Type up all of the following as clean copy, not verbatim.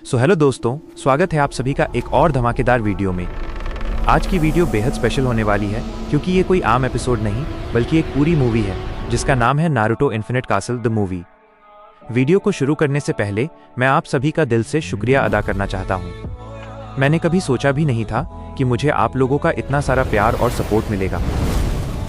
Hello दोस्तों, स्वागत है आप सभी का एक और धमाकेदार वीडियो में। आज की वीडियो बेहद स्पेशल होने वाली है क्योंकि ये कोई आम एपिसोड नहीं बल्कि एक पूरी मूवी है जिसका नाम है Naruto infinite castle the movie. Video को शुरू करने से पहले मैं आप सभी का दिल से शुक्रिया अदा करना चाहता हूँ। मैंने कभी सोचा भी नहीं था कि मुझे आप लोगों का इतना सारा प्यार और सपोर्ट मिलेगा।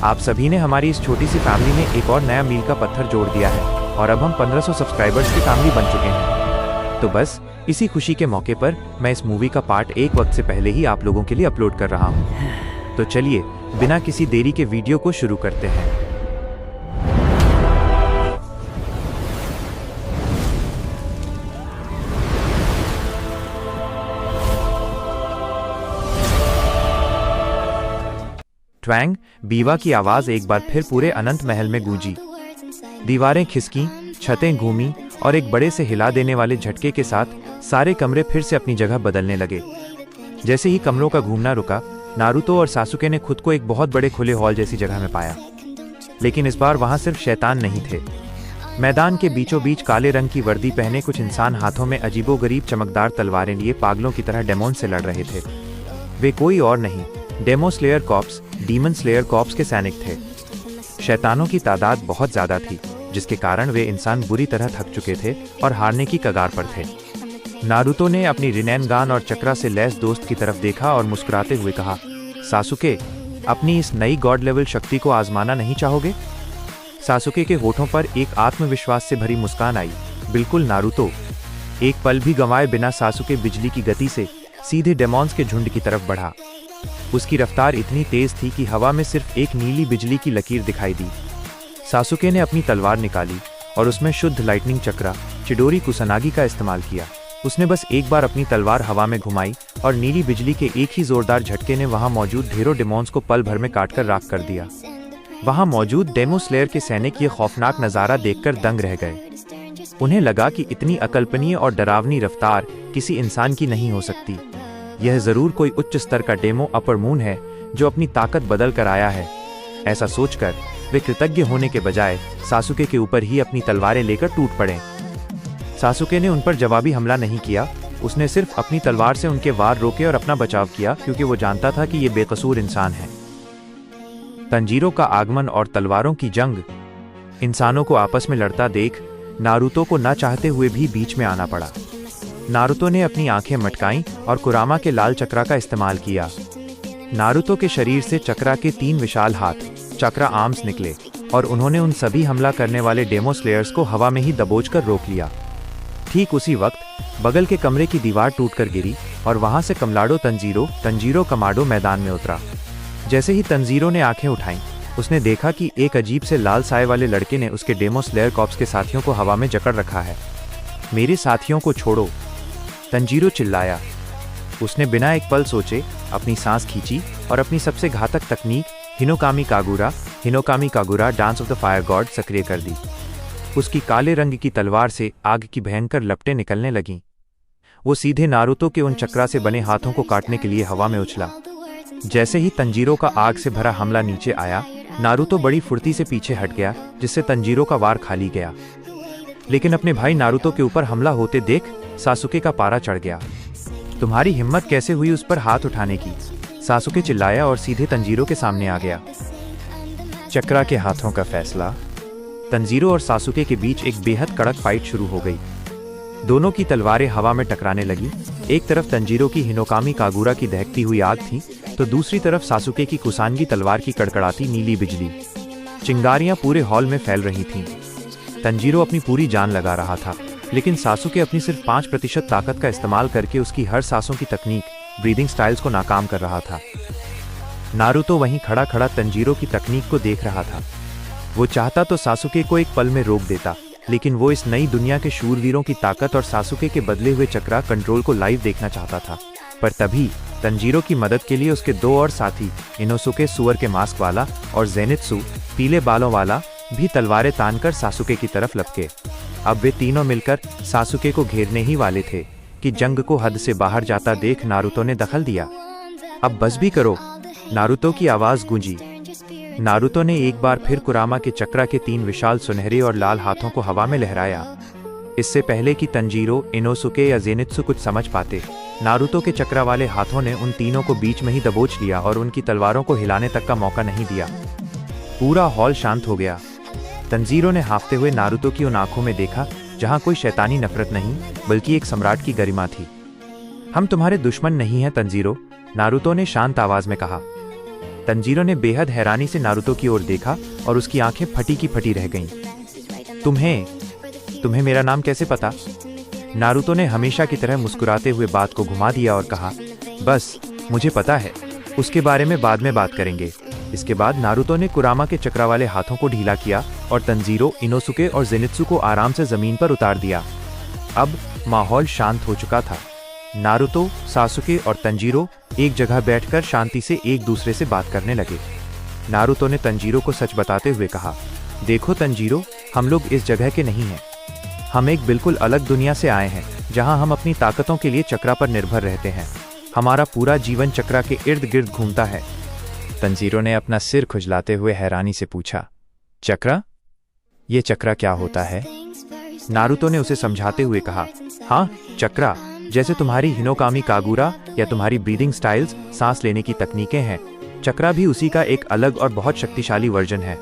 आप सभी ने हमारी इस छोटी सी फैमिली में एक और नया मील का पत्थर जोड़ दिया है और अब हम 1500 सब्सक्राइबर्स की फैमिली बन चुके हैं। तो बस इसी खुशी के मौके पर मैं इस मूवी का पार्ट एक वक्त से पहले ही आप लोगों के लिए अपलोड कर रहा हूँ। तो चलिए बिना किसी देरी के वीडियो को शुरू करते हैं। ट्वैंग बीवा की आवाज एक बार फिर पूरे अनंत महल में गूंजी। दीवारें खिसकी, छतें घूमी और एक बड़े से हिला देने वाले झटके के साथ सारे कमरे फिर से अपनी जगह बदलने लगे। जैसे ही कमरों का घूमना रुका, नारुतो और सासुके ने खुद को एक बहुत बड़े खुले हॉल जैसी जगह में पाया। लेकिन इस बार वहां सिर्फ शैतान नहीं थे। मैदान के बीचों बीच काले रंग की वर्दी पहने कुछ इंसान हाथों में अजीबोगरीब चमकदार तलवारें लिए पागलों की तरह डेमोन से लड़ रहे थे। वे कोई और नहीं, demo slayer corps, demon slayer corps के सैनिक थे। शैतानों की तादाद बहुत ज्यादा थी, जिसके कारण वे इंसान बुरी तरह थक चुके थे और हारने की कगार पर थे। नारुतो ने अपनी रिनेनगान और चक्रा से लैस दोस्त की तरफ देखा और मुस्कुराते हुए कहा, सासुके, अपनी इस नई गॉड लेवल शक्ति को आजमाना नहीं चाहोगे? सासुके के होठों पर एक आत्मविश्वास से भरी मुस्कान आई। बिल्कुल नारुतो। एक पल भी गंवाए बिना सासुके बिजली की गति से सीधे डेमॉन्स के झुंड की तरफ बढ़ा। उसकी रफ्तार इतनी तेज थी कि हवा में सिर्फ एक नीली बिजली की लकीर दिखाई दी। सासुके ने अपनी तलवार निकाली और उसमें शुद्ध लाइटनिंग चक्रा चिडोरी कुसनागी का इस्तेमाल किया। उसने बस एक बार अपनी तलवार हवा में घुमाई और नीली बिजली के एक ही जोरदार झटके ने वहां मौजूद ढेरों डेमॉन्स को पल भर में काटकर राख कर दिया। वहां मौजूद डेमो स्लेयर के सैनिक ये खौफनाक नजारा देखकर दंग रह गए। उन्हें लगा कि इतनी अकल्पनीय और डरावनी रफ्तार किसी इंसान की नहीं हो सकती। यह जरूर कोई उच्च स्तर का डेमो अपर मून है जो अपनी ताकत बदल कर आया है। ऐसा सोचकर वे कृतज्ञ होने के बजाय सासुके के ऊपर ही अपनी तलवारें लेकर टूट पड़े। सासुके ने उन पर जवाबी हमला नहीं किया। उसने सिर्फ अपनी तलवार से उनके वार रोके और अपना बचाव किया, क्योंकि वो जानता था कि ये बेकसूर इंसान है। तंजीरो का आगमन और तलवारों की जंग। इंसानों को आपस में लड़ता देख नारुतो को न चाहते हुए भी बीच में आना पड़ा। नारुतो ने अपनी आंखें मटकाईं और कुरामा के लाल चक्रा का इस्तेमाल किया। नारुतो के शरीर से चक्रा के 3 विशाल हाथ, चक्रा आर्म्स निकले और उन्होंने उन सभी हमला करने वाले डेमो स्लेयर्स को हवा में ही दबोचकर रोक लिया। ठीक उसी वक्त बगल के कमरे की दीवार टूटकर गिरी और वहां से कमलाडो तंजीरो कमाडो मैदान में उतरा। जैसे ही तंजीरो ने आंखें उठाईं, उसने देखा कि एक अजीब से लाल साए वाले लड़के ने उसके डेमो स्लेयर कॉर्प्स के साथियों को हवा में जकड़ रखा है। मेरे साथियों को छोड़ो, तंजीरो चिल्लाया। उसने बिना एक पल सोचे अपनी सांस खींची और अपनी सबसे घातक तकनीक Hinokami Kagura dance of the fire God सक्रिय कर दी। उसकी काले रंग की तलवार से आग की भयंकर लपटें निकलने लगीं। वो सीधे नारुतो के उन चक्रा से बने हाथों को काटने के लिए हवा में उछला। जैसे ही तंजीरो का आग से भरा हमला नीचे आया, नारुतो बड़ी फुर्ती से पीछे हट गया, जिससे तंजीरो का वार खाली गया। लेकिन अपने भाई नारुतो के ऊपर हमला होते देख सासुके का पारा चढ़ गया। तुम्हारी हिम्मत कैसे हुई उस पर हाथ उठाने की? सासुके चिल्लाया और सीधे तंजीरो के सामने आ गया। चक्रा के हाथों का फैसला। तंजीरो और सासुके के बीच एक बेहद कड़क फाइट शुरू हो गई। दोनों की तलवारें हवा में टकराने लगी। एक तरफ तंजीरो की हिनोकामी कागुरा की दहकती हुई आग थी, तो दूसरी तरफ सासुके की कुसानगी तलवार की कड़कड़ाती नीली बिजली। चिंगारियां पूरे हॉल में फैल रही थीं। तंजीरो अपनी पूरी जान लगा रहा था, लेकिन सासुके अपनी सिर्फ 5% ताकत का इस्तेमाल करके उसकी हर सांसों की तकनीक, ब्रीदिंग स्टाइल्स को नाकाम कर रहा था। नारुतो वहीं खड़ा खड़ा तंजीरो की तकनीक को देख रहा था। वो चाहता तो सासुके को एक पल में रोक देता, लेकिन वो इस नई दुनिया के शूरवीरों की ताकत और सासुके के बदले हुए चक्रा कंट्रोल को लाइव देखना चाहता था। पर तभी तंजीरो की मदद के लिए उसके 2 और साथी, इनोसुके सुअर के मास्क वाला और जेनित्सु पीले बालों वाला, भी तलवारें तानकर सासुके की तरफ लपके। अब वे तीनों मिलकर सासुके को घेरने ही वाले थे कि जंग को हद से बाहर जाता देख नारुतो ने दखल दिया। अब बस भी करो, नारुतो की आवाज गूंजी। नारुतो ने एक बार फिर कुरामा के चक्रा के 3 विशाल सुनहरे और लाल हाथों को हवा में लहराया। इससे पहले कि तंजीरो, इनोसुके या जेनित्सु कुछ समझ पाते, नारुतो के चक्रा वाले हाथों ने उन तीनों को बीच में ही दबोच लिया और उनकी तलवारों को हिलाने तक का मौका नहीं दिया। पूरा हॉल शांत हो गया। तंजीरो ने हाँफते हुए नारुतो की उन आंखों में देखा जहां कोई शैतानी नफरत नहीं, बल्कि एक सम्राट की गरिमा थी। हम तुम्हारे दुश्मन नहीं हैं तंजीरो, नारुतो ने शांत आवाज में कहा। तंजीरो ने बेहद हैरानी से नारुतो की ओर देखा और उसकी आंखें फटी की फटी रह गईं। तुम्हें मेरा नाम कैसे पता? नारुतो ने हमेशा की तरह मुस्कुराते हुए बात को घुमा दिया और कहा, बस मुझे पता है, उसके बारे में बाद में बात करेंगे। इसके बाद नारुतो ने कुरामा के चक्रा वाले हाथों को ढीला किया और तंजीरो, इनोसुके और जेनित्सु को आराम से जमीन पर उतार दिया। अब माहौल शांत हो चुका था। नारुतो, सासुके और तंजीरो एक जगह बैठकर शांति से एक दूसरे से बात करने लगे। नारुतो ने तंजीरो को सच बताते हुए कहा, देखो तंजीरो, हम लोग इस जगह के नहीं हैं। हम एक बिल्कुल अलग दुनिया से आए हैं, जहां हम अपनी ताकतों के लिए चक्रा पर निर्भर रहते हैं। हमारा पूरा जीवन चक्रा के इर्द गिर्द घूमता है। तंजीरो ने अपना सिर खुजलाते हुए हैरानी से पूछा, चक्रा? ये चक्रा क्या होता है? नारुतो ने उसे समझाते हुए कहा, हाँ, चक्रा, जैसे तुम्हारी हिनोकामी कागुरा या तुम्हारी ब्रीदिंग स्टाइल्स, सांस लेने की तकनीकें हैं, चक्रा भी उसी का एक अलग और बहुत शक्तिशाली वर्जन है।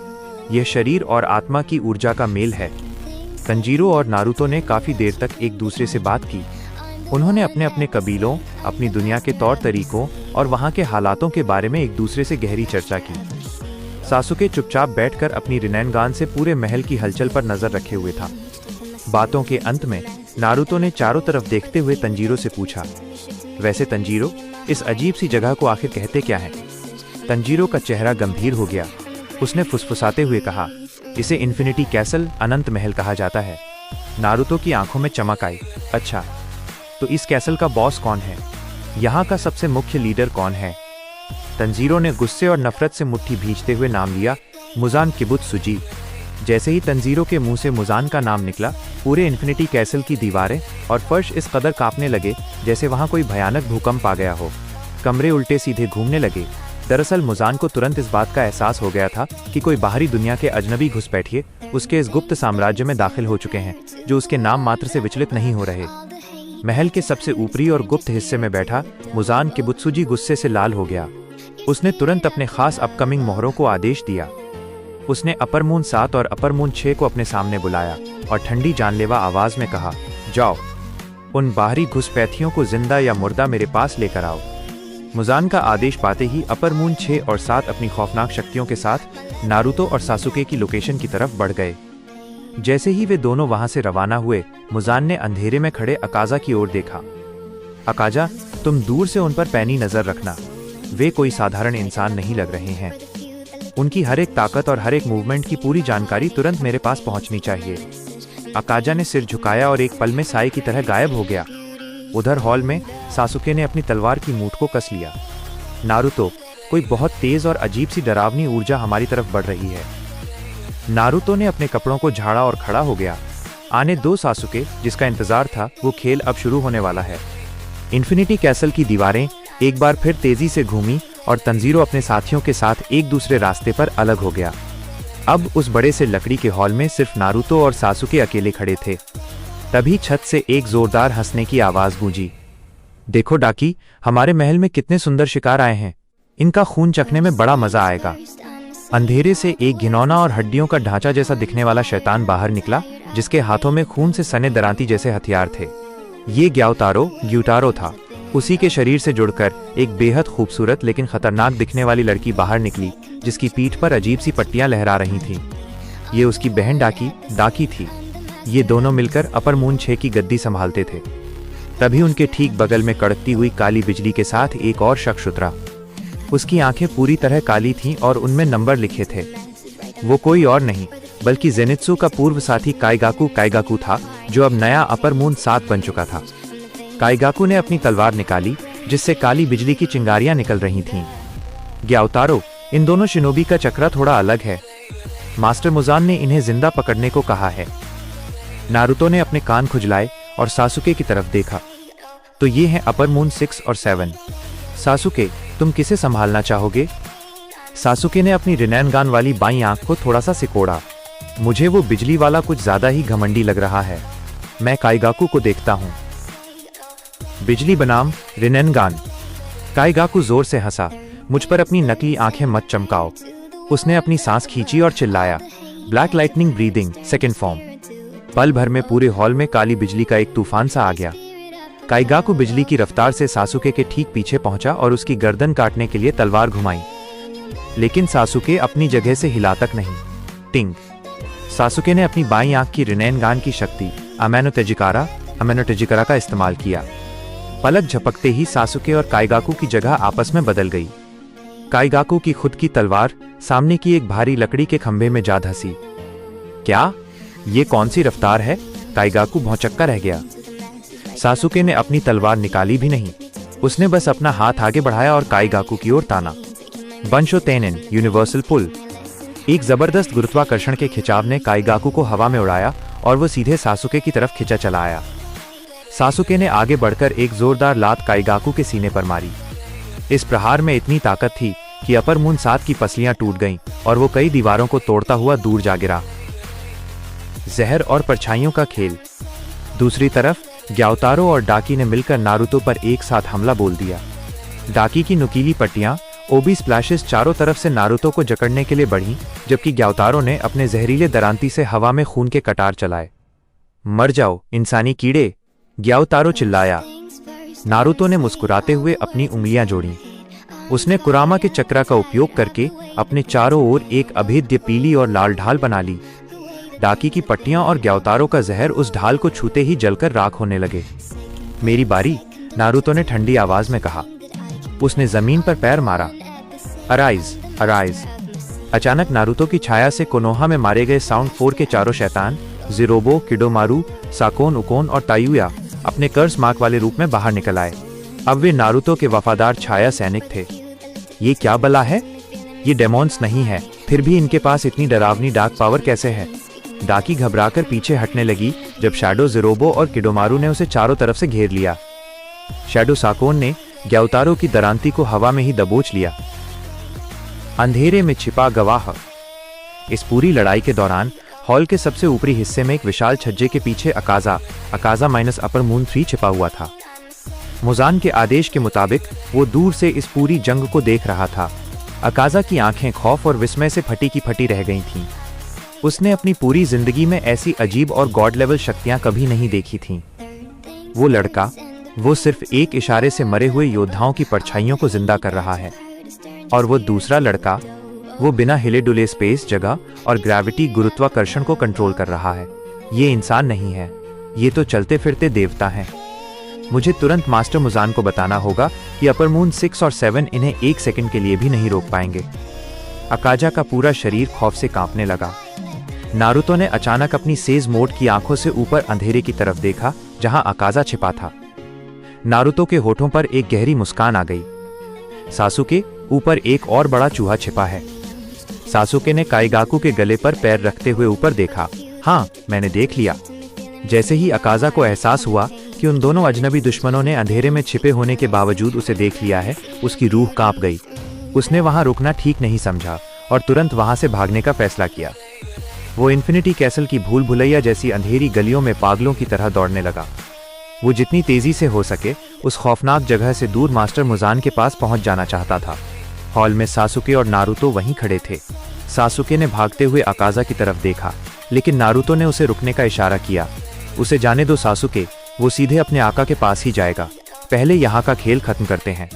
यह शरीर और आत्मा की ऊर्जा का मेल है। तंजीरो और नारुतो ने काफी देर तक एक दूसरे से बात की। उन्होंने अपने अपने कबीलों, अपनी दुनिया के तौर तरीकों और वहां के हालातों के बारे में एक दूसरे से गहरी चर्चा की। सासुके चुपचाप बैठकर अपनी रिनेनगान से पूरे महल की हलचल पर नजर रखे हुए था। बातों के अंत में नारुतो ने चारों तरफ देखते हुए तंजीरो से पूछा, वैसे तंजीरो, इस अजीब सी जगह को आखिर कहते क्या है? तंजीरो का चेहरा गंभीर हो गया। उसने फुसफुसाते हुए कहा, इसे इन्फिनिटी कैसल, अनंत महल कहा जाता है। नारुतो की आंखों में चमक आई। अच्छा, तो इस कैसल का बॉस कौन है? यहाँ का सबसे मुख्य लीडर कौन है? तंजीरो ने गुस्से और नफरत से मुट्ठी भींचते हुए नाम लिया, मुजान किबुत्सुजी। जैसे ही तंजीरो के मुंह से मुजान का नाम निकला, पूरे इन्फिनिटी कैसल की दीवारें और फर्श इस कदर कांपने लगे जैसे वहां कोई भयानक भूकंप आ गया हो। कमरे उल्टे सीधे घूमने लगे। दरअसल मुजान को तुरंत इस बात का एहसास हो गया था कि कोई बाहरी दुनिया के अजनबी घुसपैठिए उसके इस गुप्त साम्राज्य में दाखिल हो चुके हैं, जो उसके नाम मात्र से विचलित नहीं हो रहे। महल के सबसे ऊपरी और गुप्त हिस्से में बैठा मुजान किबुत्सुजी गुस्से से लाल हो गया। उसने तुरंत अपने खास अपकमिंग मोहरों को आदेश दिया। उसने अपर मून 7 और अपर मून 6 को अपने सामने बुलाया और ठंडी जानलेवा आवाज में कहा, जाओ, उन बाहरी घुसपैठियों को जिंदा या मुर्दा मेरे पास लेकर आओ। मुजान का आदेश पाते ही अपर मून 6 और 7 अपनी खौफनाक शक्तियों के साथ नारुतो और सासुके की लोकेशन की तरफ बढ़ गए। जैसे ही वे दोनों वहां से रवाना हुए, मुजान ने अंधेरे में खड़े अकाजा की ओर देखा। अकाजा, तुम दूर से उन पर पैनी नजर रखना। वे कोई साधारण इंसान नहीं लग रहे हैं। उनकी हर एक ताकत और हर एक मूवमेंट की पूरी जानकारी तुरंत मेरे पास पहुंचनी चाहिए। अकाजा ने सिर झुकाया और एक पल में साए की तरह गायब हो गया। उधर हॉल में सासुके ने अपनी तलवार की मूठ को कस लिया। नारुतो, कोई बहुत तेज और अजीब सी डरावनी ऊर्जा हमारी तरफ बढ़ रही है। नारुतो ने अपने कपड़ों को झाड़ा और खड़ा हो गया। आने दो सासुके, जिसका इंतजार था, वो खेल अब शुरू होने वाला है। इन्फिनिटी कैसल की दीवारें एक बार फिर तेजी से घूमी और तंजीरो अपने साथियों के साथ एक दूसरे रास्ते पर अलग हो गया। अब उस बड़े से लकड़ी के हॉल में सिर्फ नारुतो और सासुके अकेले खड़े थे। तभी छत से एक जोरदार हंसने की आवाज गूंजी। देखो डाकी, हमारे महल में कितने सुंदर शिकार आए हैं। इनका खून चखने में बड़ा मजा आएगा। अंधेरे से एक घिनौना और हड्डियों का ढांचा जैसा दिखने वाला शैतान बाहर निकला, जिसके हाथों में खून से सने दरांती जैसे हथियार थे। ये ग्यूटारो था। उसी के शरीर से जुड़कर एक बेहद खूबसूरत लेकिन खतरनाक दिखने वाली लड़की बाहर निकली, जिसकी पीठ पर अजीब सी पट्टियां लहरा रही थीं। ये उसकी बहन डाकी थी। ये दोनों मिलकर अपर मून 6 की गद्दी संभालते थे। तभी उनके ठीक बगल में कड़कती हुई काली बिजली के साथ एक और शख्स उतरा। उसकी आंखें पूरी तरह काली थीं और उनमें नंबर लिखे थे। वो कोई और नहीं बल्कि जेनित्सु का पूर्व साथी काइगाकू था, जो अब नया अपर मून 7 बन चुका था। काइगाकू ने अपनी तलवार निकाली, जिससे काली बिजली की चिंगारियां निकल रही थीं। ग्याउतारो, इन दोनों शिनोबी का चक्रा थोड़ा अलग है। मास्टर मुजान ने इन्हें जिंदा पकड़ने को कहा है। नारुतो ने अपने कान खुजलाए और सासुके की तरफ देखा। तो ये हैं अपर मून 6 और 7। सासुके, तुम किसे संभालना चाहोगे? सासुके ने अपनी रिनेनगान वाली बाईं आंख को थोड़ा सा सिकोड़ा। मुझे वो बिजली वाला कुछ ज्यादा ही घमंडी लग रहा है। मैं काइगाकू को देखता हूँ। बिजली बनाम रिनेनगान। काइगाकू जोर से हंसा। मुझ पर अपनी नकली आंखें मत चमकाओ। उसने अपनी सांस खींची और चिल्लाया, black lightning breathing second form. पल भर में पूरे हॉल में काली बिजली का एक तूफान सा आ गया। काइगाकू बिजली की रफ्तार से सासुके के ठीक पीछे पहुंचा और उसकी गर्दन काटने के लिए तलवार घुमाई, लेकिन सासुके अपनी जगह से हिला तक नहीं। टिंग। सासुके ने अपनी बाईं आंख की रिनेनगान की शक्ति अमेनो तेजिकारा का इस्तेमाल किया। पलक झपकते ही सासुके और काइगाकू की जगह आपस में बदल गई। काइगाकू की खुद की तलवार सामने की एक भारी लकड़ी के खंभे में जा धंसी। क्या ये कौन सी रफ्तार है? काइगाकू भौंचक्का रह गया। सासुके ने अपनी तलवार निकाली भी नहीं। उसने बस अपना हाथ आगे बढ़ाया और काइगाकू की ओर ताना। बंशो तेनेन यूनिवर्सल पुल। एक जबरदस्त गुरुत्वाकर्षण के खिंचाव ने काइगाकू को हवा में उड़ाया और वो सीधे सासुके की तरफ खिंचा चला आया। सासुके ने आगे बढ़कर एक जोरदार लात काइगाकू के सीने पर मारी। इस प्रहार में इतनी ताकत थी कि अपर मून 7 की पसलियां टूट गईं और वो कई दीवारों को तोड़ता हुआ दूर जा गिरा। जहर और परछाइयों का खेल। दूसरी तरफ ग्याओतारो और डाकी ने मिलकर नारुतो पर एक साथ हमला बोल दिया। डाकी की नुकीली पट्टियां ओबी स्प्लैशेस चारों तरफ से नारुतो को जकड़ने के लिए बढ़ीं, जबकि ग्याओतारो ने अपने जहरीले दरांती से हवा में खून के कटार चलाए। मर जाओ इंसानी कीड़े, ग्याओतारो चिल्लाया। नारुतो ने मुस्कुराते हुए अपनी उंगलियां जोड़ी। उसने कुरामा के चक्रा का उपयोग करके अपने चारों ओर एक अभेद्य पीली और लाल ढाल बना ली। डाकी की पट्टियां और ग्याओतारो का जहर उस ढाल को छूते ही जलकर राख होने लगे। मेरी बारी, नारुतो ने ठंडी आवाज में कहा। उसने जमीन पर पैर मारा। Arise arise. अचानक नारुतो की छाया से कोनोहा में मारे गए साउंड 4 के चारों शैतान जिरोबो, किडोमारू, साकोन, उकोन और तायुया अपने कर्स मार्क वाले रूप में बाहर निकल आए। अब वे नारुतो के वफादार छाया सैनिक थे। ये क्या बला है? ये डेमोन्स नहीं है, फिर भी इनके पास इतनी डरावनी डार्क पावर कैसे है? डाकी घबराकर पीछे हटने लगी जब शैडो, जिरोबो और किडोमारू ने उसे चारों तरफ से घेर लिया। शैडो साकोन ने ग्याओतारो की दरांती को हवा में ही दबोच लिया। अंधेरे में छिपा गवाह। इस पूरी लड़ाई के दौरान हॉल के सबसे ऊपरी हिस्से में एक विशाल छज्जे के पीछे अकाजा माइनस अपर मून 3 छिपा हुआ था। मुजान के आदेश के मुताबिक वो दूर से इस पूरी जंग को देख रहा था। अकाजा की आंखें खौफ और विस्मय से फटी की फटी रह गई थीं। उसने अपनी पूरी जिंदगी में ऐसी अजीब और गॉड लेवल शक्तियां कभी नहीं देखी थीं। वो लड़का, वो सिर्फ एक इशारे से मरे हुए योद्धाओं की परछाइयों को जिंदा कर रहा है, और वो दूसरा लड़का, वो बिना हिले डुले स्पेस, जगह और ग्रेविटी गुरुत्वाकर्षण को कंट्रोल कर रहा है। ये इंसान नहीं है, ये तो चलते फिरते देवता हैं। मुझे तुरंत मास्टर मुजान को बताना होगा कि अपर मून 6 और 7 इन्हें 1 सेकंड के लिए भी नहीं रोक पाएंगे। अकाजा का पूरा शरीर खौफ से कांपने लगा। नारुतो ने अचानक अपनी सेज मोड की आंखों से ऊपर अंधेरे की तरफ देखा जहां अकाजा छिपा था। नारुतो के होठों पर एक गहरी मुस्कान आ गई। सासुके, ऊपर एक और बड़ा चूहा छिपा है। सासुके ने काइगाकू के गले पर पैर रखते हुए ऊपर देखा। हाँ, मैंने देख लिया। जैसे ही अकाजा को एहसास हुआ कि उन दोनों अजनबी दुश्मनों ने अंधेरे में छिपे होने के बावजूद उसे देख लिया है, उसकी रूह कांप गई। उसने वहां रुकना ठीक नहीं समझा और तुरंत वहां से भागने का फैसला किया। वो इन्फिनिटी कैसल की भूल भुलैया जैसी अंधेरी गलियों में पागलों की तरह दौड़ने लगा। वो जितनी तेजी से हो सके उस खौफनाक जगह से दूर मास्टर मुजान के पास पहुंच जाना चाहता था। हॉल में सासुके और नारुतो वहीं खड़े थे। सासुके ने भागते हुए अकाजा की तरफ देखा, लेकिन नारुतो ने उसे रुकने का इशारा किया। उसे जाने दो सासुके, वो सीधे अपने आका के पास ही जाएगा। पहले यहाँ का खेल खत्म करते हैं।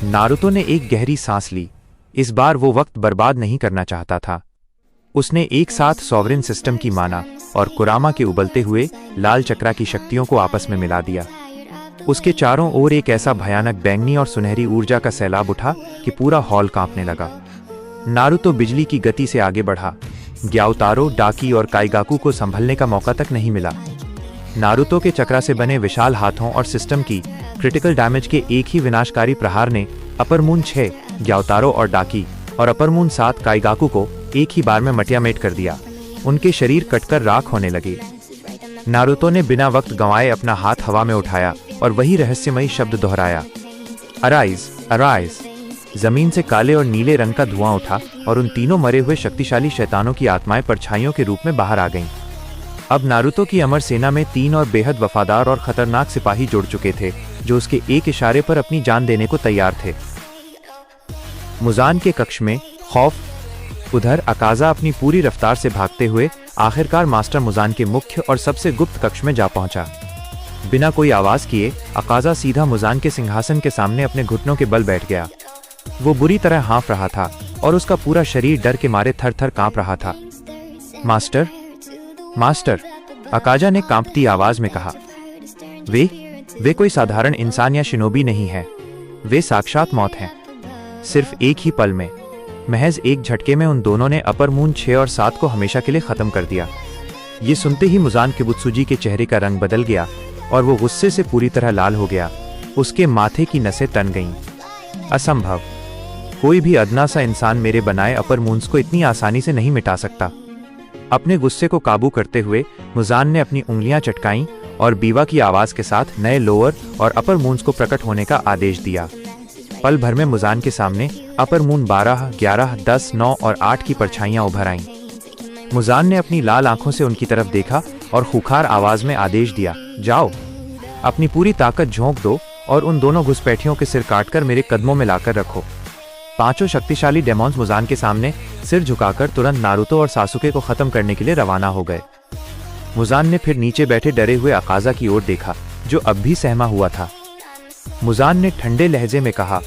नारुतो ने एक गहरी सांस ली। इस बार वो वक्त बर्बाद नहीं करना चाहता था। उसने एक साथ सॉवरेन सिस्टम की माना और कुरामा के उबलते हुए लाल चक्रा की शक्तियों को आपस में मिला दिया। उसके चारों ओर एक ऐसा भयानक बैंगनी और सुनहरी ऊर्जा का सैलाब उठा कि पूरा हॉल कांपने लगा। नारुतो बिजली की गति से आगे बढ़ा। ग्याओतारो, डाकी और काइगाकू को संभलने का मौका तक नहीं मिला। नारुतो के चक्रा से बने विशाल हाथों और सिस्टम की क्रिटिकल डैमेज के एक ही विनाशकारी प्रहार ने अपर मून 6 ग्याओतारो और डाकी और अपर मून 7 काइगाकू को एक ही बार में मटियामेट कर दिया। उनके शरीर कटकर राख होने लगे। नारुतो ने बिना वक्त गंवाए अपना हाथ हवा में उठाया और वही रहस्यमयी शब्द दोहराया, अराइज अराइज। जमीन से काले और नीले रंग का धुआं उठा और उन तीनों मरे हुए शक्तिशाली शैतानों की आत्माएं परछाइयों के रूप में बाहर आ गईं। अब नारुतो की अमर सेना में 3 और बेहद वफादार और खतरनाक सिपाही जुड़ चुके थे, जो उसके एक इशारे पर अपनी जान देने को तैयार थे। मुजान के कक्ष में खौफ। उधर अकाजा अपनी पूरी रफ्तार से भागते हुए आखिरकार मास्टर मुजान के मुख्य और सबसे गुप्त कक्ष में जा पहुंचा। बिना कोई आवाज किए अकाजा सीधा मुजान के सिंहासन के सामने अपने घुटनों के बल बैठ गया। वो बुरी तरह हाँफ रहा था और उसका पूरा शरीर डर के मारे थर थर कांप रहा था। मास्टर, मास्टर, अकाजा ने कांपती आवाज में कहा। वे कोई साधारण इंसान या शिनोबी नहीं है। वे साक्षात मौत हैं। सिर्फ एक ही पल में, महज एक झटके में उन दोनों ने अपर मून 6 और 7 को हमेशा के लिए खत्म कर दिया। ये सुनते ही मुजान किबुत्सुजी के चेहरे का रंग बदल गया और वो गुस्से से पूरी तरह लाल हो गया। उसके माथे की नसें तन गईं। असंभव। कोई भी अदना सा इंसान मेरे बनाए अपर मून्स को इतनी आसानी से नहीं मिटा सकता। अपने गुस्से को काबू करते हुए मुजान ने अपनी उंगलियां चटकाईं और बीवा की आवाज के साथ नए लोअर और अपर मून्स को प्रकट होने का आदेश दिया। पल भर में मुजान के सामने अपर मून 12, 11, 10, 9 और 8 की परछाइयां उभर आईं। मुजान ने अपनी लाल आंखों से उनकी तरफ देखा और खूंखार आवाज में आदेश दिया, जाओ, अपनी पूरी ताकत झोंक दो और उन दोनों घुसपैठियों के सिर काटकर मेरे कदमों में लाकर रखो। 5 शक्तिशाली डेमॉन्स मुजान के सामने सिर झुकाकर तुरंत नारुतो और सासुके को खत्म करने के लिए रवाना हो गए। मुजान ने फिर नीचे बैठे डरे हुए अकाजा की ओर देखा, जो अब भी सहमा हुआ था। मुजान ने ठंडे लहजे में कहा,